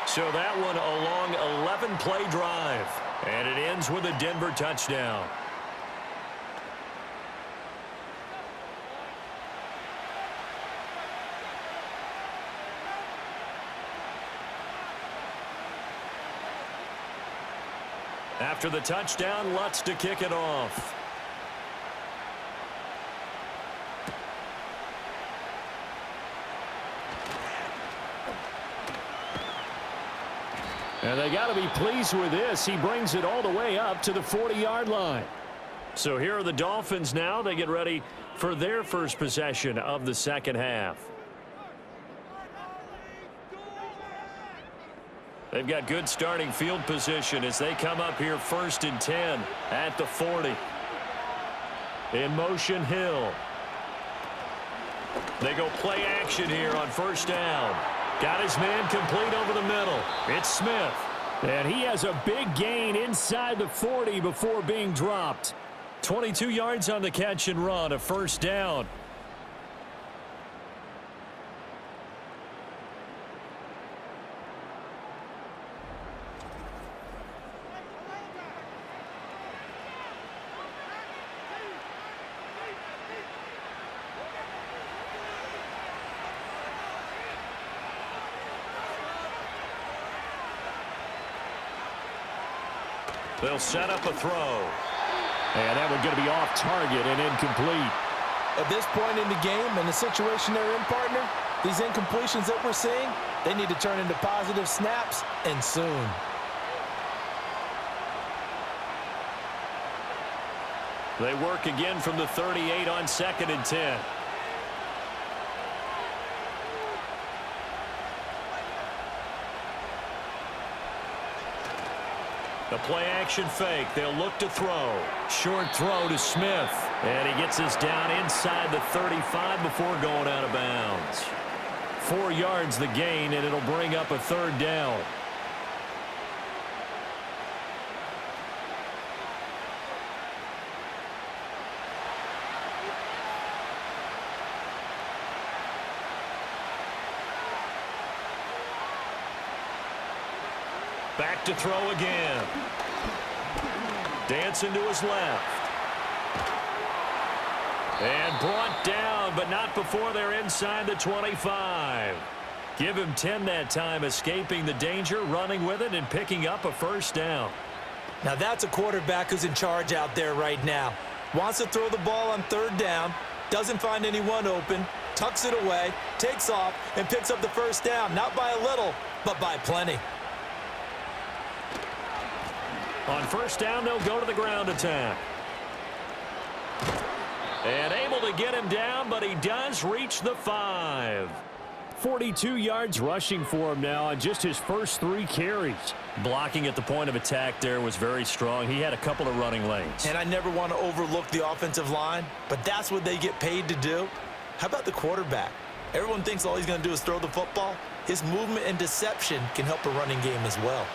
S2: So that one a long 11-play drive. And it ends with a Denver touchdown. After the touchdown, Lutz to kick it off.
S5: And they got to be pleased with this. He brings it all the way up to the 40-yard line.
S2: So here are the Dolphins now. They get ready for their first possession of the second half. They've got good starting field position as they come up here 1st and 10 at the 40. In motion, Hill. They go play action here on 1st down. Got his man complete over the middle. It's Smith.
S5: And he has a big gain inside the 40 before being dropped.
S2: 22 yards on the catch and run, a 1st down. They'll set up a throw.
S5: And that one's going to be off target and incomplete.
S4: At this point in the game and the situation they're in, partner, these incompletions that we're seeing, they need to turn into positive snaps, and soon.
S2: They work again from the 38 on 2nd and 10. The play action fake. They'll look to throw. Short throw to Smith. And he gets this down inside the 35 before going out of bounds. 4 yards the gain, and it'll bring up a 3rd down. Back to throw again. Dancing to his left. And brought down, but not before they're inside the 25. Give him 10 that time, escaping the danger, running with it, and picking up a 1st down.
S3: Now that's a quarterback who's in charge out there right now. Wants to throw the ball on 3rd down, doesn't find anyone open, tucks it away, takes off, and picks up the 1st down. Not by a little, but by plenty.
S2: On 1st down, they'll go to the ground attack. And able to get him down, but he does reach the 5.
S5: 42 yards rushing for him now on just his first 3 carries.
S2: Blocking at the point of attack there was very strong. He had a couple of running lanes.
S3: And I never want to overlook the offensive line, but that's what they get paid to do. How about the quarterback? Everyone thinks all he's going to do is throw the football. His movement and deception can help a running game as well.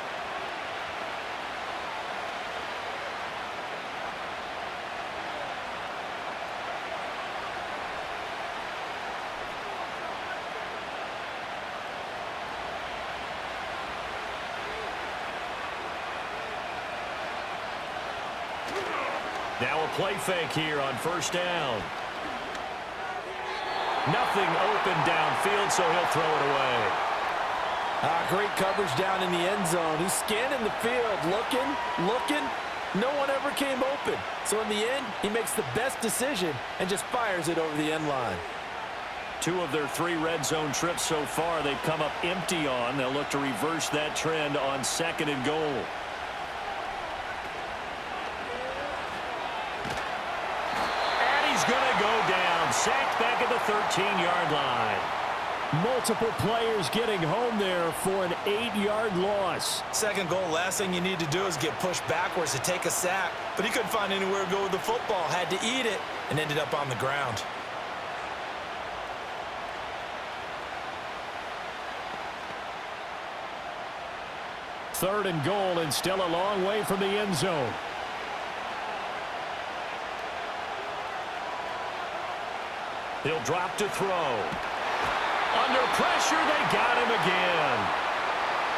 S2: Now a play fake here on 1st down. Nothing open downfield, so he'll throw it away.
S4: Great coverage down in the end zone. He's scanning the field, looking. No one ever came open. So in the end, he makes the best decision and just fires it over the end line.
S2: 2 of their 3 red zone trips so far, they've come up empty on. They'll look to reverse that trend on 2nd and goal. Going to go down. Sacked back at the 13-yard line.
S5: Multiple players getting home there for an 8-yard loss.
S3: 2nd goal, last thing you need to do is get pushed backwards to take a sack. But he couldn't find anywhere to go with the football. Had to eat it and ended up on the ground.
S5: Third and goal, and still a long way from the end zone.
S2: He'll drop to throw. Under pressure, they got him again.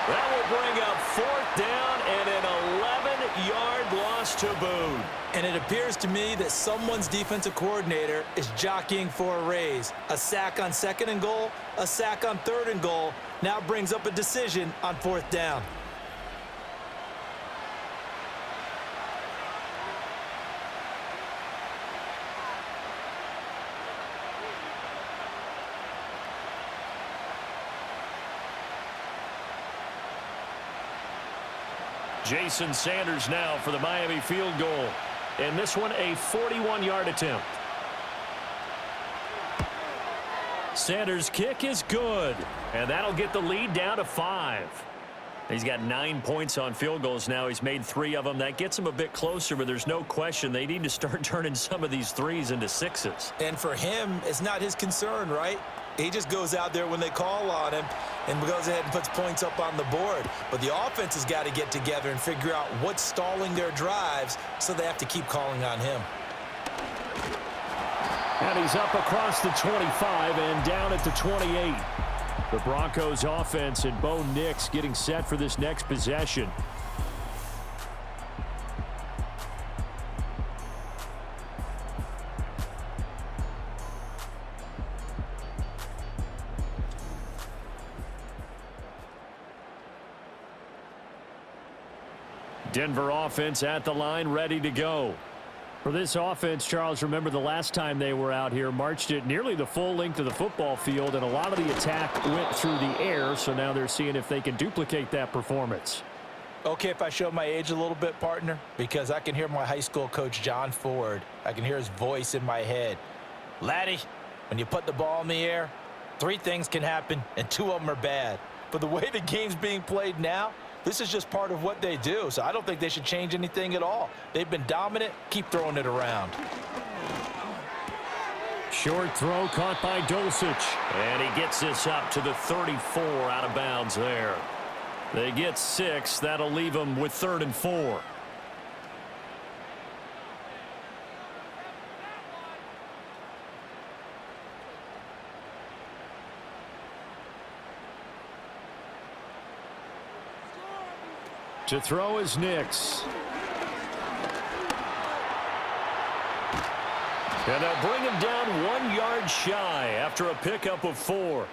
S2: That will bring up 4th down and an 11-yard loss to boot.
S3: And it appears to me that someone's defensive coordinator is jockeying for a raise. A sack on 2nd and goal, a sack on 3rd and goal, now brings up a decision on 4th down.
S2: Jason Sanders now for the Miami field goal. And this one a 41-yard attempt. Sanders' kick is good. And that'll get the lead down to 5. He's got 9 points on field goals now. He's made 3 of them. That gets him a bit closer, but there's no question they need to start turning some of these 3s into 6s.
S3: And for him, it's not his concern, right? He just goes out there when they call on him and goes ahead and puts points up on the board. But the offense has got to get together and figure out what's stalling their drives, so they have to keep calling on him.
S5: And he's up across the 25 and down at the 28. The Broncos offense and Bo Nix getting set for this next possession. Denver offense at the line, ready to go. For this offense, Charles, remember the last time they were out here, marched it nearly the full length of the football field, and a lot of the attack went through the air, so now they're seeing if they can duplicate that performance.
S3: Okay, if I show my age a little bit, partner, because I can hear my high school coach, John Ford. I can hear his voice in my head. Laddie, when you put the ball in the air, 3 things can happen, and 2 of them are bad. But the way the game's being played now, this is just part of what they do, so I don't think they should change anything at all. They've been dominant. Keep throwing it around.
S5: Short throw caught by Dulcich.
S2: And he gets this up to the 34 out of bounds there. They get 6. That'll leave them with 3rd and 4.
S5: To throw is Nix.
S2: And they'll bring him down 1 yard shy after a pickup of 4.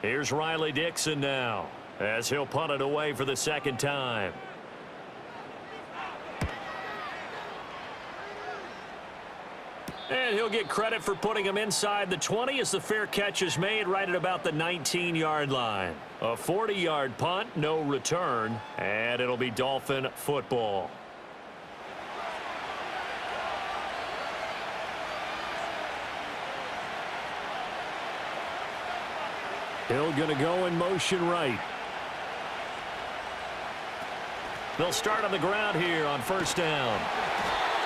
S2: Here's Riley Dixon now, as he'll punt it away for the 2nd time. And he'll get credit for putting him inside the 20 as the fair catch is made right at about the 19-yard line. A 40-yard punt, no return, and it'll be Dolphin football.
S5: Hill going to go in motion right.
S2: They'll start on the ground here on 1st down.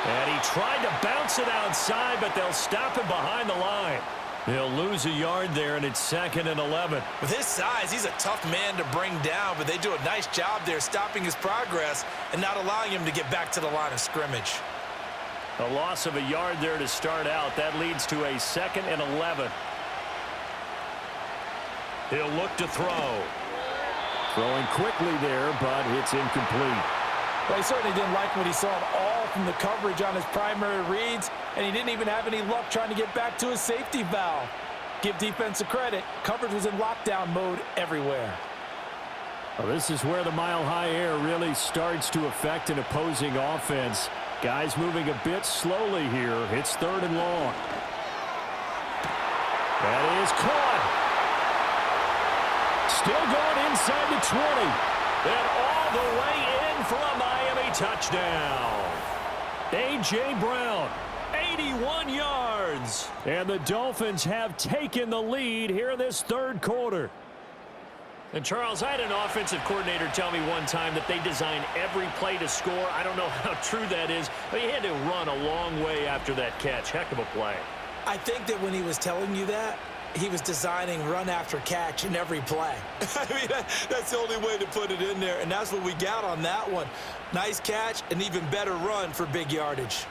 S2: And he tried to bounce it outside, but they'll stop him behind the line. He'll lose a yard there, and it's 2nd and 11.
S3: With his size, he's a tough man to bring down, but they do a nice job there stopping his progress and not allowing him to get back to the line of scrimmage.
S2: A loss of a yard there to start out. That leads to a 2nd and 11. He'll look to throw.
S5: Throwing quickly there, but it's incomplete.
S4: Well, he certainly didn't like what he saw at all from the coverage on his primary reads, and he didn't even have any luck trying to get back to his safety valve. Give defense a credit. Coverage was in lockdown mode everywhere.
S5: Well, this is where the mile-high air really starts to affect an opposing offense. Guys moving a bit slowly here. It's 3rd and long. That is caught. Still going inside the 20.
S2: And all the way in for a Miami touchdown.
S5: A.J. Brown, 81 yards. And the Dolphins have taken the lead here in this 3rd quarter.
S2: And, Charles, I had an offensive coordinator tell me one time that they design every play to score. I don't know how true that is, but he had to run a long way after that catch. Heck of a play.
S3: I think that when he was telling you that, he was designing run after catch in every play. I mean, that's the only way to put it in there, and that's what we got on that one. Nice catch, an even better run for big yardage.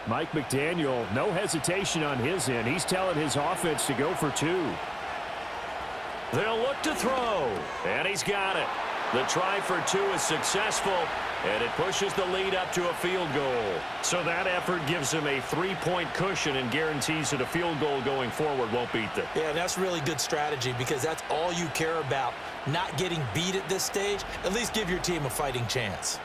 S5: Mike McDaniel, no hesitation on his end. He's telling his offense to go for 2.
S2: They'll look to throw, and he's got it. The try for 2 is successful, And it pushes the lead up to a field goal. So that effort gives them a 3-point cushion and guarantees that a field goal going forward won't beat them.
S3: Yeah, that's really good strategy because that's all you care about. Not getting beat at this stage. At least give your team a fighting chance.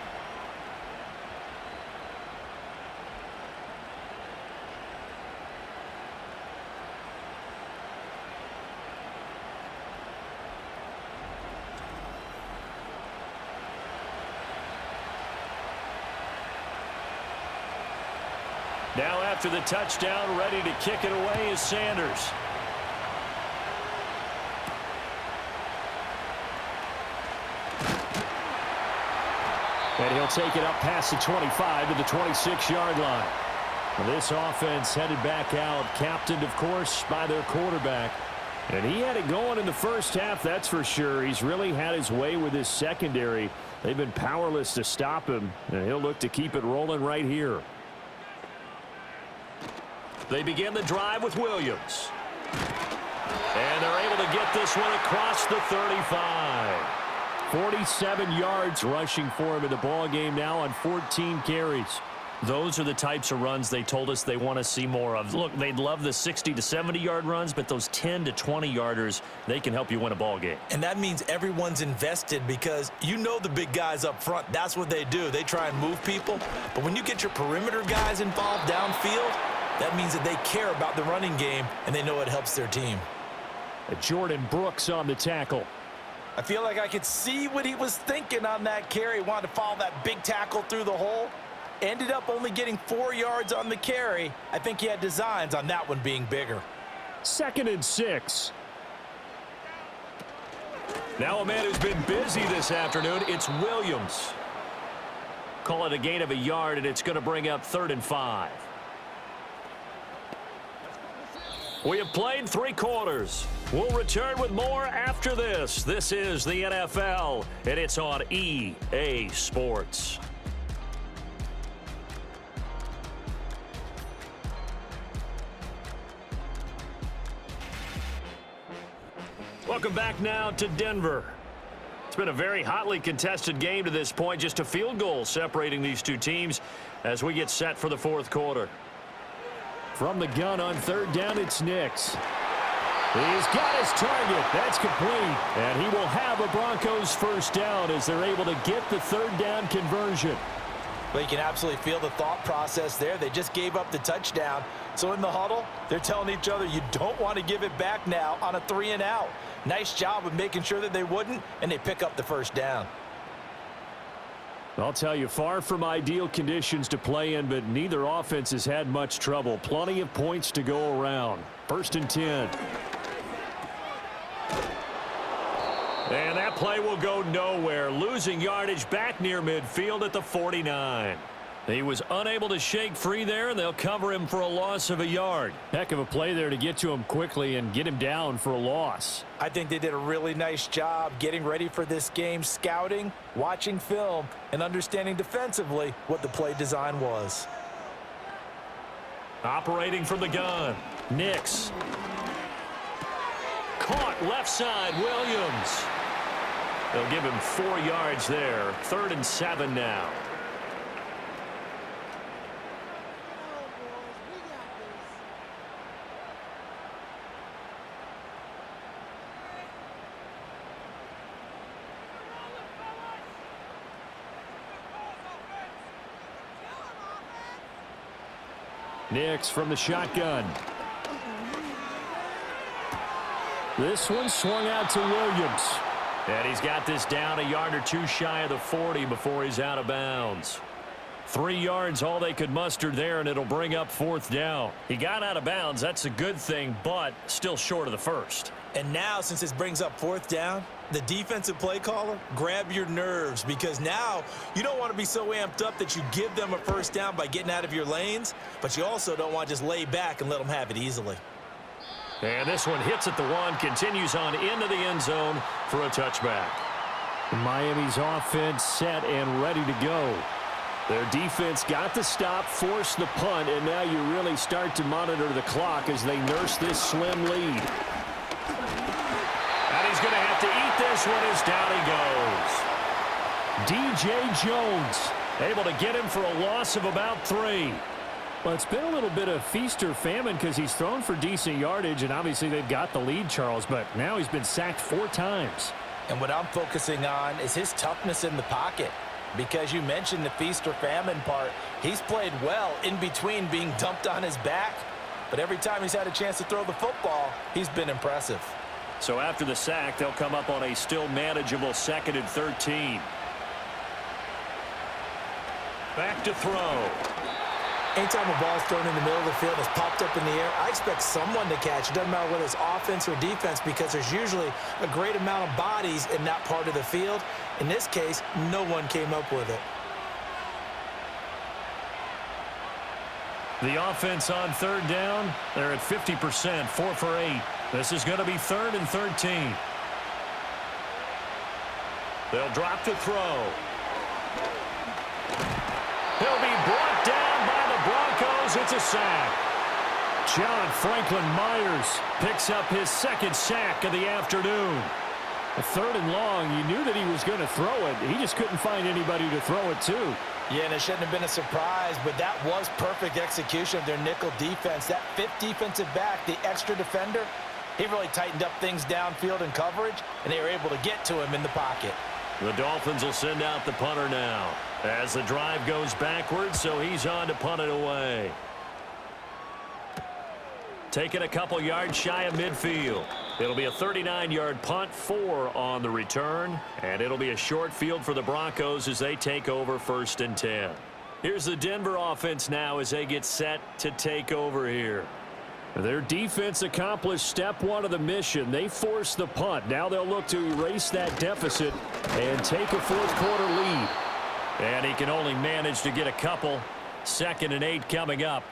S2: Now after the touchdown, ready to kick it away is Sanders.
S5: And he'll take it up past the 25 to the 26-yard line. This offense headed back out, captained, of course, by their quarterback. And he had it going in the first half, that's for sure. He's really had his way with his secondary. They've been powerless to stop him, and he'll look to keep it rolling right here.
S2: They begin the drive with Williams. And they're able to get this one across the 35.
S5: 47 yards rushing for him in the ball game now on 14 carries.
S2: Those are the types of runs they told us they want to see more of. Look, they'd love the 60 to 70-yard runs, but those 10 to 20-yarders, they can help you win a ball game.
S3: And that means everyone's invested because you know the big guys up front, that's what they do. They try and move people. But when you get your perimeter guys involved downfield, that means that they care about the running game, and they know it helps their team.
S5: Jordan Brooks on the tackle.
S4: I feel like I could see what he was thinking on that carry. Wanted to follow that big tackle through the hole. Ended up only getting 4 yards on the carry. I think he had designs on that one being bigger.
S5: 2nd and 6.
S2: Now a man who's been busy this afternoon, it's Williams. Call it a gain of a yard, and it's going to bring up 3rd and 5. We have played 3 quarters. We'll return with more after this. This is the NFL, and it's on EA Sports. Welcome back now to Denver. It's been a very hotly contested game to this point. Just a field goal separating these two teams as we get set for the 4th quarter.
S5: From the gun on 3rd down, it's Nix. He's got his target. That's complete. And he will have a Broncos first down as they're able to get the 3rd down conversion.
S4: But you can absolutely feel the thought process there. They just gave up the touchdown. So in the huddle, they're telling each other, you don't want to give it back now on a 3-and-out. Nice job of making sure that they wouldn't, and they pick up the first down.
S5: I'll tell you, far from ideal conditions to play in, but neither offense has had much trouble. Plenty of points to go around. 1st and 10.
S2: And that play will go nowhere. Losing yardage back near midfield at the 49. He was unable to shake free there, and they'll cover him for a loss of a yard.
S5: Heck of a play there to get to him quickly and get him down for a loss.
S4: I think they did a really nice job getting ready for this game, scouting, watching film, and understanding defensively what the play design was.
S2: Operating from the gun, Nix. Caught left side, Williams. They'll give him 4 yards there. 3rd and 7 now.
S5: Nix from the shotgun. This one swung out to Williams.
S2: And he's got this down a yard or 2 shy of the 40 before he's out of bounds. 3 yards, all they could muster there, and it'll bring up 4th down. He got out of bounds. That's a good thing, but still short of the first.
S3: And now, since this brings up 4th down, the defensive play caller, grab your nerves, because now you don't want to be so amped up that you give them a first down by getting out of your lanes, but you also don't want to just lay back and let them have it easily.
S2: And this one hits at the 1, continues on into the end zone for a touchback.
S5: Miami's offense set and ready to go. Their defense got the stop, forced the punt, and now you really start to monitor the clock as they nurse this slim lead.
S2: And he's going to have to eat this one as down he goes.
S5: DJ Jones able to get him for a loss of about 3. Well, it's been a little bit of feast or famine because he's thrown for decent yardage, and obviously they've got the lead, Charles, but now he's been sacked 4 times.
S3: And what I'm focusing on is his toughness in the pocket. Because you mentioned the feast or famine part, he's played well in between being dumped on his back. But every time he's had a chance to throw the football, he's been impressive.
S2: So after the sack, they'll come up on a still manageable 2nd and 13. Back to throw.
S3: Anytime a ball is thrown in the middle of the field, it's popped up in the air, I expect someone to catch. It doesn't matter whether it's offense or defense because there's usually a great amount of bodies in that part of the field. In this case, no one came up with it.
S2: The offense on 3rd down, they're at 50%, 4 for 8. This is going to be 3rd and 13. They'll drop to throw. He'll be brought down by the Broncos. It's a sack.
S5: John Franklin Myers picks up his 2nd sack of the afternoon. A 3rd and long, you knew that he was going to throw it. He just couldn't find anybody to throw it to.
S3: Yeah, and it shouldn't have been a surprise, but that was perfect execution of their nickel defense. That 5th defensive back, the extra defender, he really tightened up things downfield in coverage, and they were able to get to him in the pocket.
S2: The Dolphins will send out the punter now as the drive goes backwards, so he's on to punt it away. Taking a couple yards shy of midfield. It'll be a 39-yard punt, 4 on the return, and it'll be a short field for the Broncos as they take over 1st and 10. Here's the Denver offense now as they get set to take over here.
S5: Their defense accomplished step 1 of the mission. They forced the punt. Now they'll look to erase that deficit and take a 4th quarter lead.
S2: And he can only manage to get a couple. 2nd and 8 coming up.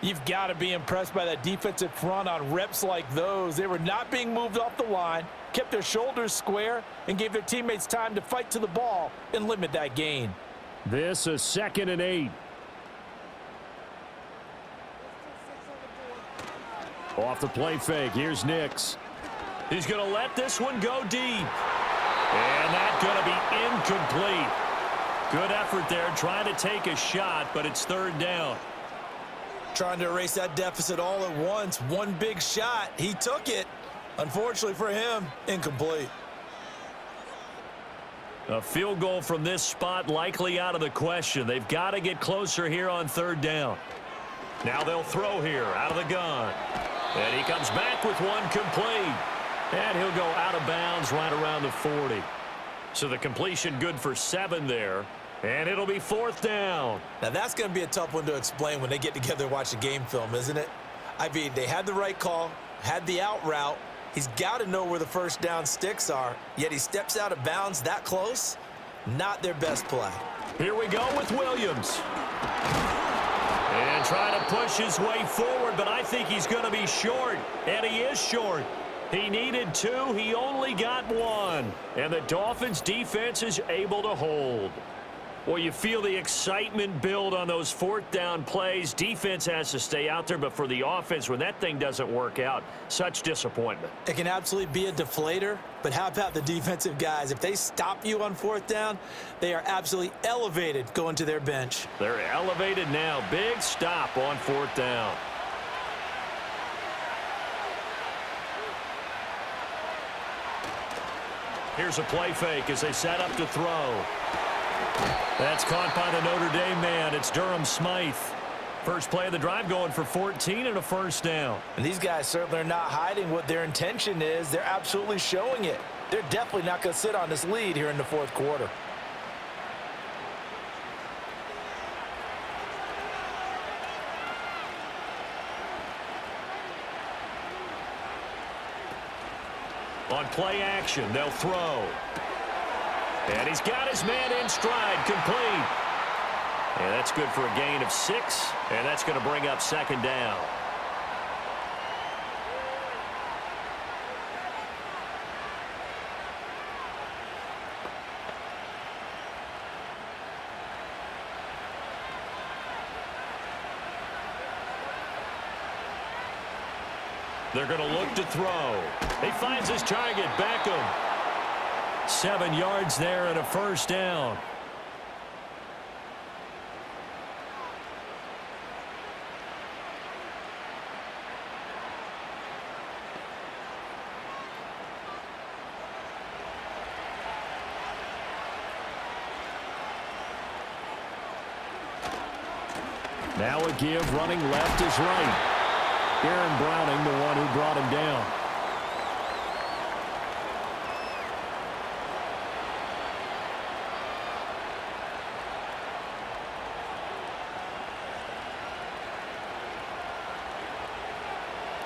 S3: You've got to be impressed by that defensive front on reps like those. They were not being moved off the line, kept their shoulders square, and gave their teammates time to fight to the ball and limit that gain.
S5: This is 2nd and 8. Off the play fake, here's Nix.
S2: He's going to let this one go deep. And that's going to be incomplete. Good effort there, trying to take a shot, but it's 3rd down.
S3: Trying to erase that deficit all at once. One big shot. He took it. Unfortunately for him, incomplete.
S2: A field goal from this spot likely out of the question. They've got to get closer here on 3rd down. Now they'll throw here out of the gun. And he comes back with one complete. And he'll go out of bounds right around the 40. So the completion good for 7 there. And it'll be 4th down.
S3: Now that's going to be a tough one to explain when they get together and watch the game film, isn't it? I mean, they had the right call, had the out route. He's got to know where the 1st down sticks are, yet he steps out of bounds that close. Not their best play.
S2: Here we go with Williams. And trying to push his way forward, but I think he's going to be short. And he is short. He needed 2. He only got 1. And the Dolphins defense is able to hold. Well, you feel the excitement build on those 4th down plays. Defense has to stay out there, but for the offense, when that thing doesn't work out, such disappointment.
S3: It can absolutely be a deflator, but how about the defensive guys? If they stop you on 4th down, they are absolutely elevated going to their bench.
S2: They're elevated now. Big stop on 4th down. Here's a play fake as they set up to throw. That's caught by the Notre Dame man. It's Durham Smythe. First play of the drive going for 14 and a 1st down.
S3: And these guys certainly are not hiding what their intention is. They're absolutely showing it. They're definitely not going to sit on this lead here in the 4th quarter.
S2: On play action, they'll throw. And he's got his man in stride, complete. And that's good for a gain of 6, and that's going to bring up 2nd down. They're going to look to throw. He finds his target, Beckham. 7 yards there and a first down.
S5: Now a give, running left is right. Aaron Browning, the one who brought him down.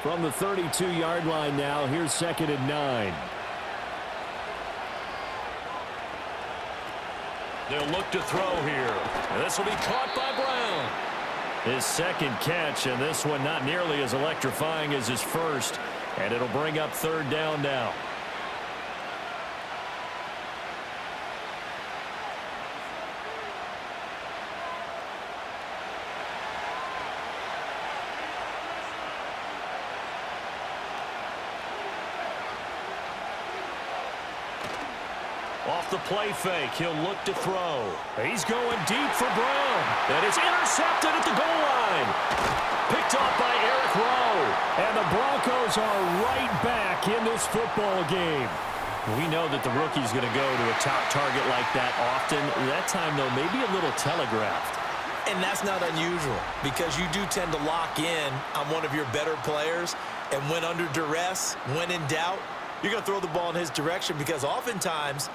S5: From the 32-yard line now, here's 2nd and 9.
S2: They'll look to throw here. And this will be caught by Brown. His second catch, and this one not nearly as electrifying as his first. And it'll bring up 3rd down now. Off the play fake, he'll look to throw. He's going deep for Brown. And it's intercepted at the goal line. Picked off by Eric Rowe.
S5: And the Broncos are right back in this football game.
S2: We know that the rookie's going to go to a top target like that often. That time, though, maybe a little telegraphed.
S3: And that's not unusual because you do tend to lock in on one of your better players. And when under duress, when in doubt, you're going to throw the ball in his direction because oftentimes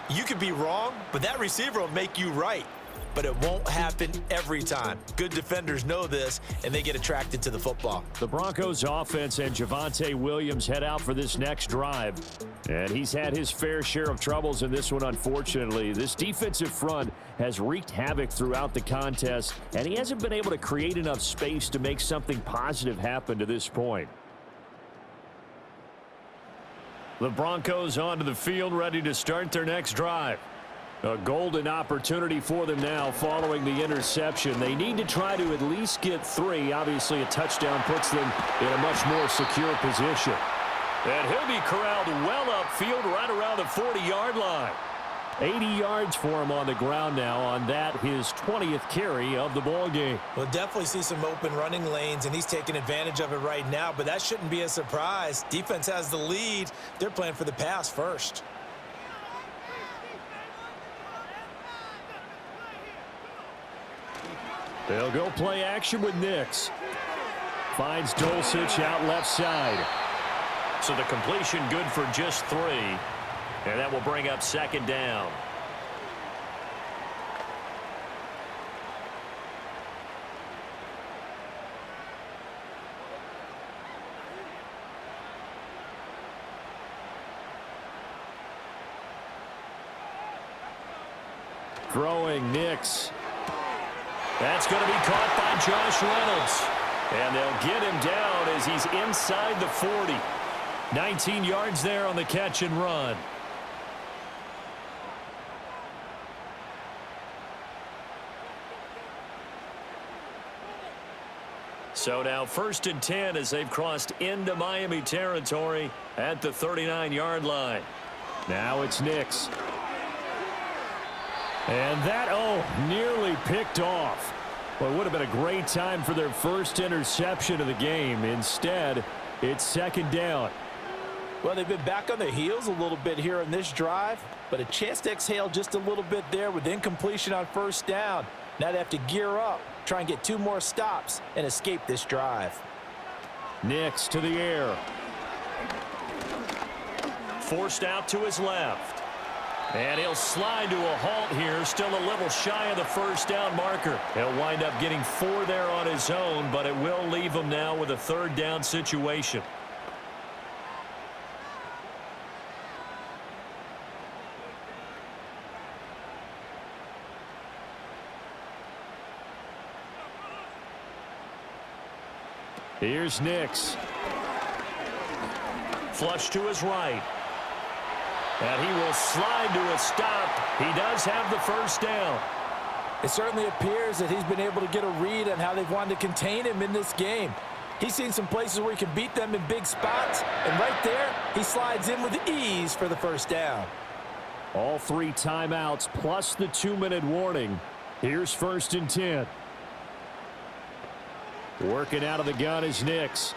S3: you could be wrong, but that receiver will make you right. But it won't happen every time. Good defenders know this, and they get attracted to the football.
S5: The Broncos offense and Javonte Williams head out for this next drive. And he's had his fair share of troubles in this one, unfortunately. This defensive front has wreaked havoc throughout the contest, and he hasn't been able to create enough space to make something positive happen to this point. The Broncos onto the field, ready to start their next drive. A golden opportunity for them now following the interception. They need to try to at least get 3. Obviously, a touchdown puts them in a much more secure position.
S2: And he'll be corralled well upfield right around the 40-yard line.
S5: 80 yards for him on the ground now on that, his 20th carry of the ball game.
S3: We'll definitely see some open running lanes, and he's taking advantage of it right now, but that shouldn't be a surprise. Defense has the lead. They're playing for the pass first.
S5: They'll go play action with Nix. Finds Dulcich out left side.
S2: So the completion good for just 3. And that will bring up 2nd down.
S5: Throwing Nix.
S2: That's going to be caught by Josh Reynolds. And they'll get him down as he's inside the 40.
S5: 19 yards there on the catch and run.
S2: So now 1st and 10 as they've crossed into Miami territory at the 39-yard line.
S5: Now it's Nix. And that, nearly picked off. Well, it would have been a great time for their first interception of the game. Instead, it's 2nd down.
S4: Well, they've been back on their heels a little bit here in this drive, but a chance to exhale just a little bit there with incompletion on 1st down. Now they have to gear up, try and get 2 more stops, and escape this drive.
S5: Nix to the air.
S2: Forced out to his left. And he'll slide to a halt here, still a little shy of the 1st down marker. He'll wind up getting 4 there on his own, but it will leave him now with a 3rd down situation.
S5: Here's Nix.
S2: Flush to his right. And he will slide to a stop. He does have the 1st down.
S4: It certainly appears that he's been able to get a read on how they've wanted to contain him in this game. He's seen some places where he can beat them in big spots, and right there, he slides in with ease for the 1st down.
S5: All 3 timeouts plus the 2-minute warning. Here's 1st and 10. Working out of the gun is Nix.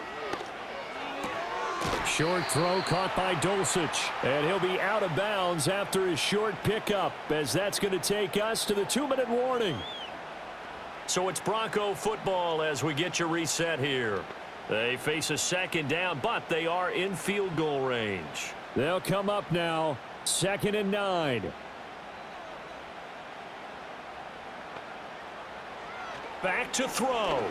S5: Short throw caught by Dulcich. And he'll be out of bounds after his short pickup, as that's going to take us to the 2-minute warning.
S2: So it's Bronco football as we get you reset here. They face a 2nd down, but they are in field goal range.
S5: They'll come up now. 2nd and 9.
S2: Back to throw.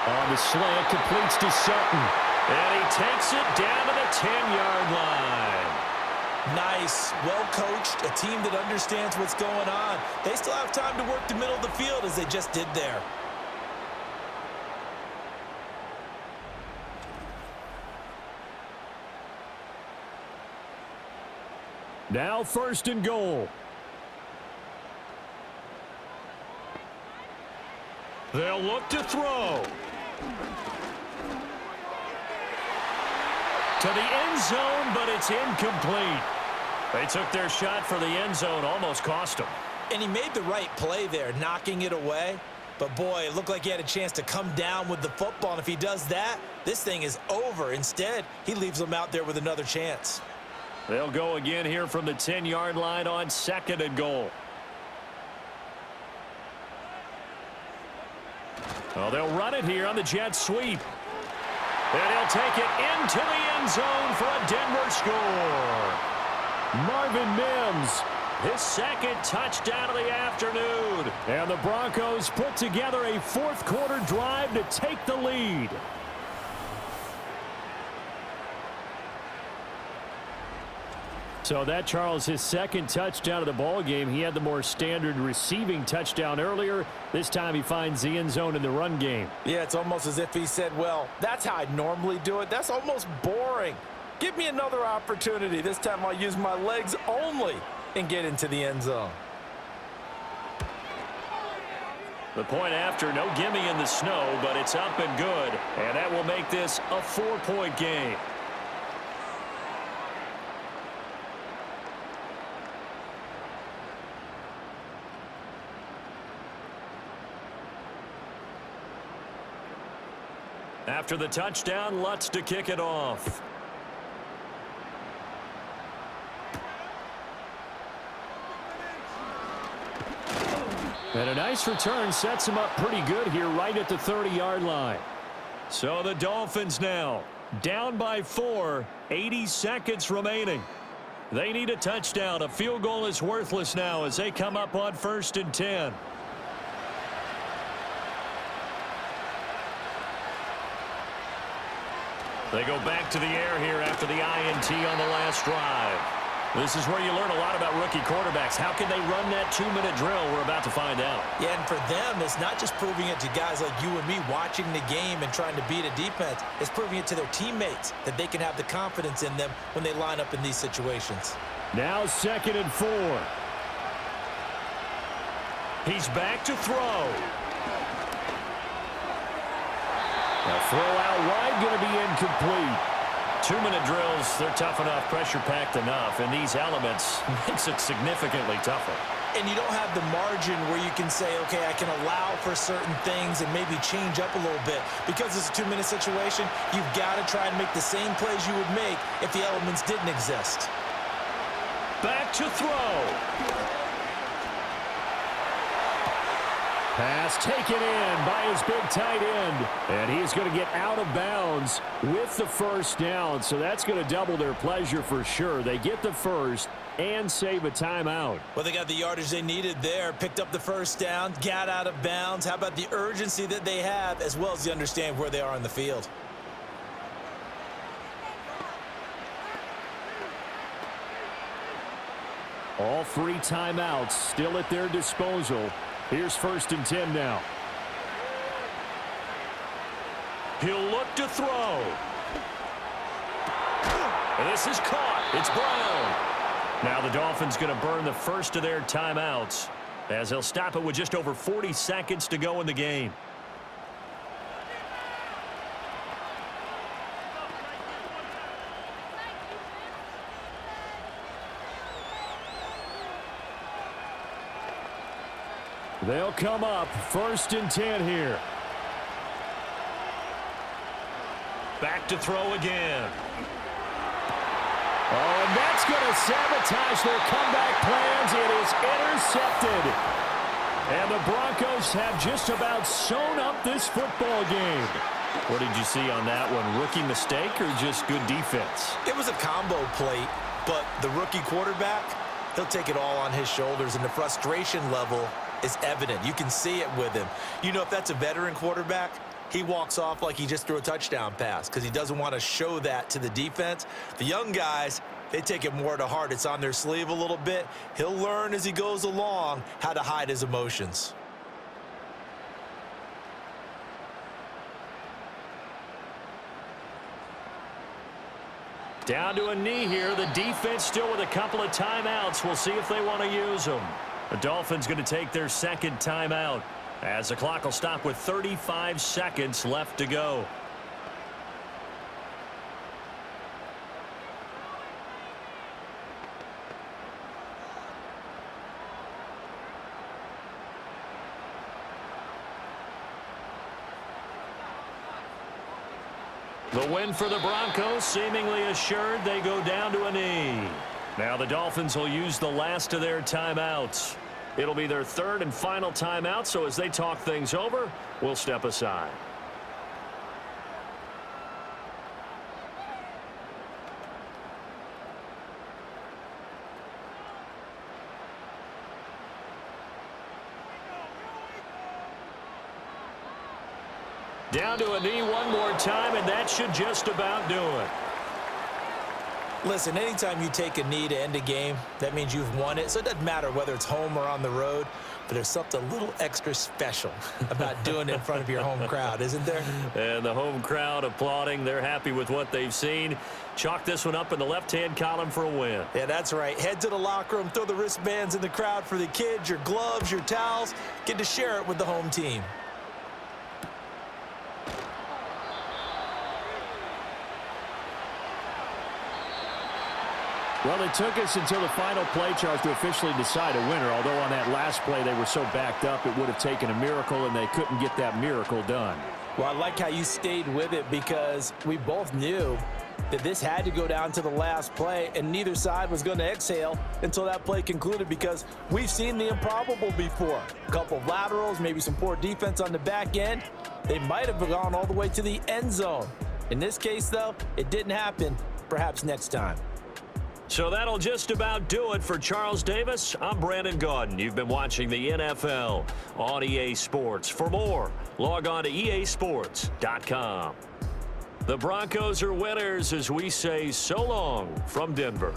S5: On the slant, completes to Sutton.
S2: And he takes it down to the 10-yard line.
S3: Nice, well coached, a team that understands what's going on. They still have time to work the middle of the field as they just did there.
S5: Now 1st and goal.
S2: They'll look to throw. To the end zone, but it's incomplete. They took their shot for the end zone, almost cost them.
S3: And he made the right play there, knocking it away. But, boy, it looked like he had a chance to come down with the football. And if he does that, this thing is over. Instead, he leaves them out there with another chance.
S2: They'll go again here from the 10-yard line on 2nd and goal. Well, they'll run it here on the jet sweep. And he'll take it into the end zone for a Denver score.
S5: Marvin Mims.
S2: His 2nd touchdown of the afternoon.
S5: And the Broncos put together a 4th-quarter drive to take the lead. So that, Charles, his 2nd touchdown of the ball game. He had the more standard receiving touchdown earlier. This time he finds the end zone in the run game.
S4: Yeah, it's almost as if he said, well, that's how I normally do it. That's almost boring. Give me another opportunity. This time I'll use my legs only and get into the end zone.
S2: The point after, no gimme in the snow, but it's up and good. And that will make this a 4-point game. After the touchdown, Lutz to kick it off.
S5: And a nice return sets him up pretty good here right at the 30-yard line.
S2: So the Dolphins now down by 4, 80 seconds remaining. They need a touchdown. A field goal is worthless now as they come up on 1st and 10. They go back to the air here after the INT on the last drive. This is where you learn a lot about rookie quarterbacks. How can they run that 2-minute drill? We're about to find out.
S3: Yeah, and for them, it's not just proving it to guys like you and me watching the game and trying to beat a defense. It's proving it to their teammates that they can have the confidence in them when they line up in these situations.
S5: Now 2nd and 4.
S2: He's back to throw.
S5: A throw out wide, going to be incomplete.
S2: 2-minute drills, they're tough enough, pressure-packed enough, and these elements makes it significantly tougher.
S3: And you don't have the margin where you can say, okay, I can allow for certain things and maybe change up a little bit. Because it's a 2-minute situation, you've got to try and make the same plays you would make if the elements didn't exist.
S2: Back to throw.
S5: Pass taken in by his big tight end. And he's going to get out of bounds with the 1st down. So that's going to double their pleasure for sure. They get the 1st and save a timeout.
S3: Well, they got the yardage they needed there, picked up the 1st down, got out of bounds. How about the urgency that they have as well as the understand where they are on the field?
S5: All 3 timeouts still at their disposal. Here's 1st and 10 now.
S2: He'll look to throw. And this is caught. It's Brown. Now the Dolphins going to burn the first of their timeouts as they'll stop it with just over 40 seconds to go in the game.
S5: They'll come up 1st and 10 here.
S2: Back to throw again.
S5: Oh, and that's going to sabotage their comeback plans. It is intercepted. And the Broncos have just about sewn up this football game.
S2: What did you see on that one? Rookie mistake or just good defense?
S3: It was a combo plate, but the rookie quarterback, he'll take it all on his shoulders, and the frustration level is evident. You can see it with him. You know, if that's a veteran quarterback, he walks off like he just threw a touchdown pass because he doesn't want to show that to the defense. The young guys, they take it more to heart. It's on their sleeve a little bit. He'll learn as he goes along how to hide his emotions.
S2: Down to a knee here. The defense still with a couple of timeouts. We'll see if they want to use them. The Dolphins going to take their 2nd timeout as the clock will stop with 35 seconds left to go. The win for the Broncos seemingly assured. They go down to a knee. Now the Dolphins will use the last of their timeouts. It'll be their 3rd and final timeout, so as they talk things over, we'll step aside. Down to a knee one more time, and that should just about do it.
S3: Listen, anytime you take a knee to end a game, that means you've won it. So it doesn't matter whether it's home or on the road, but there's something a little extra special about doing it in front of your home crowd, isn't there?
S2: And the home crowd applauding. They're happy with what they've seen. Chalk this one up in the left-hand column for a win.
S3: Yeah, that's right. Head to the locker room, throw the wristbands in the crowd for the kids, your gloves, your towels. Get to share it with the home team.
S5: Well, it took us until the final play, Charles, to officially decide a winner, although on that last play they were so backed up it would have taken a miracle, and they couldn't get that miracle done.
S4: Well, I like how you stayed with it because we both knew that this had to go down to the last play, and neither side was going to exhale until that play concluded because we've seen the improbable before. A couple of laterals, maybe some poor defense on the back end. They might have gone all the way to the end zone. In this case, though, it didn't happen. Perhaps next time.
S2: So that'll just about do it for Charles Davis. I'm Brandon Gaudin. You've been watching the NFL on EA Sports. For more, log on to easports.com. The Broncos are winners as we say so long from Denver.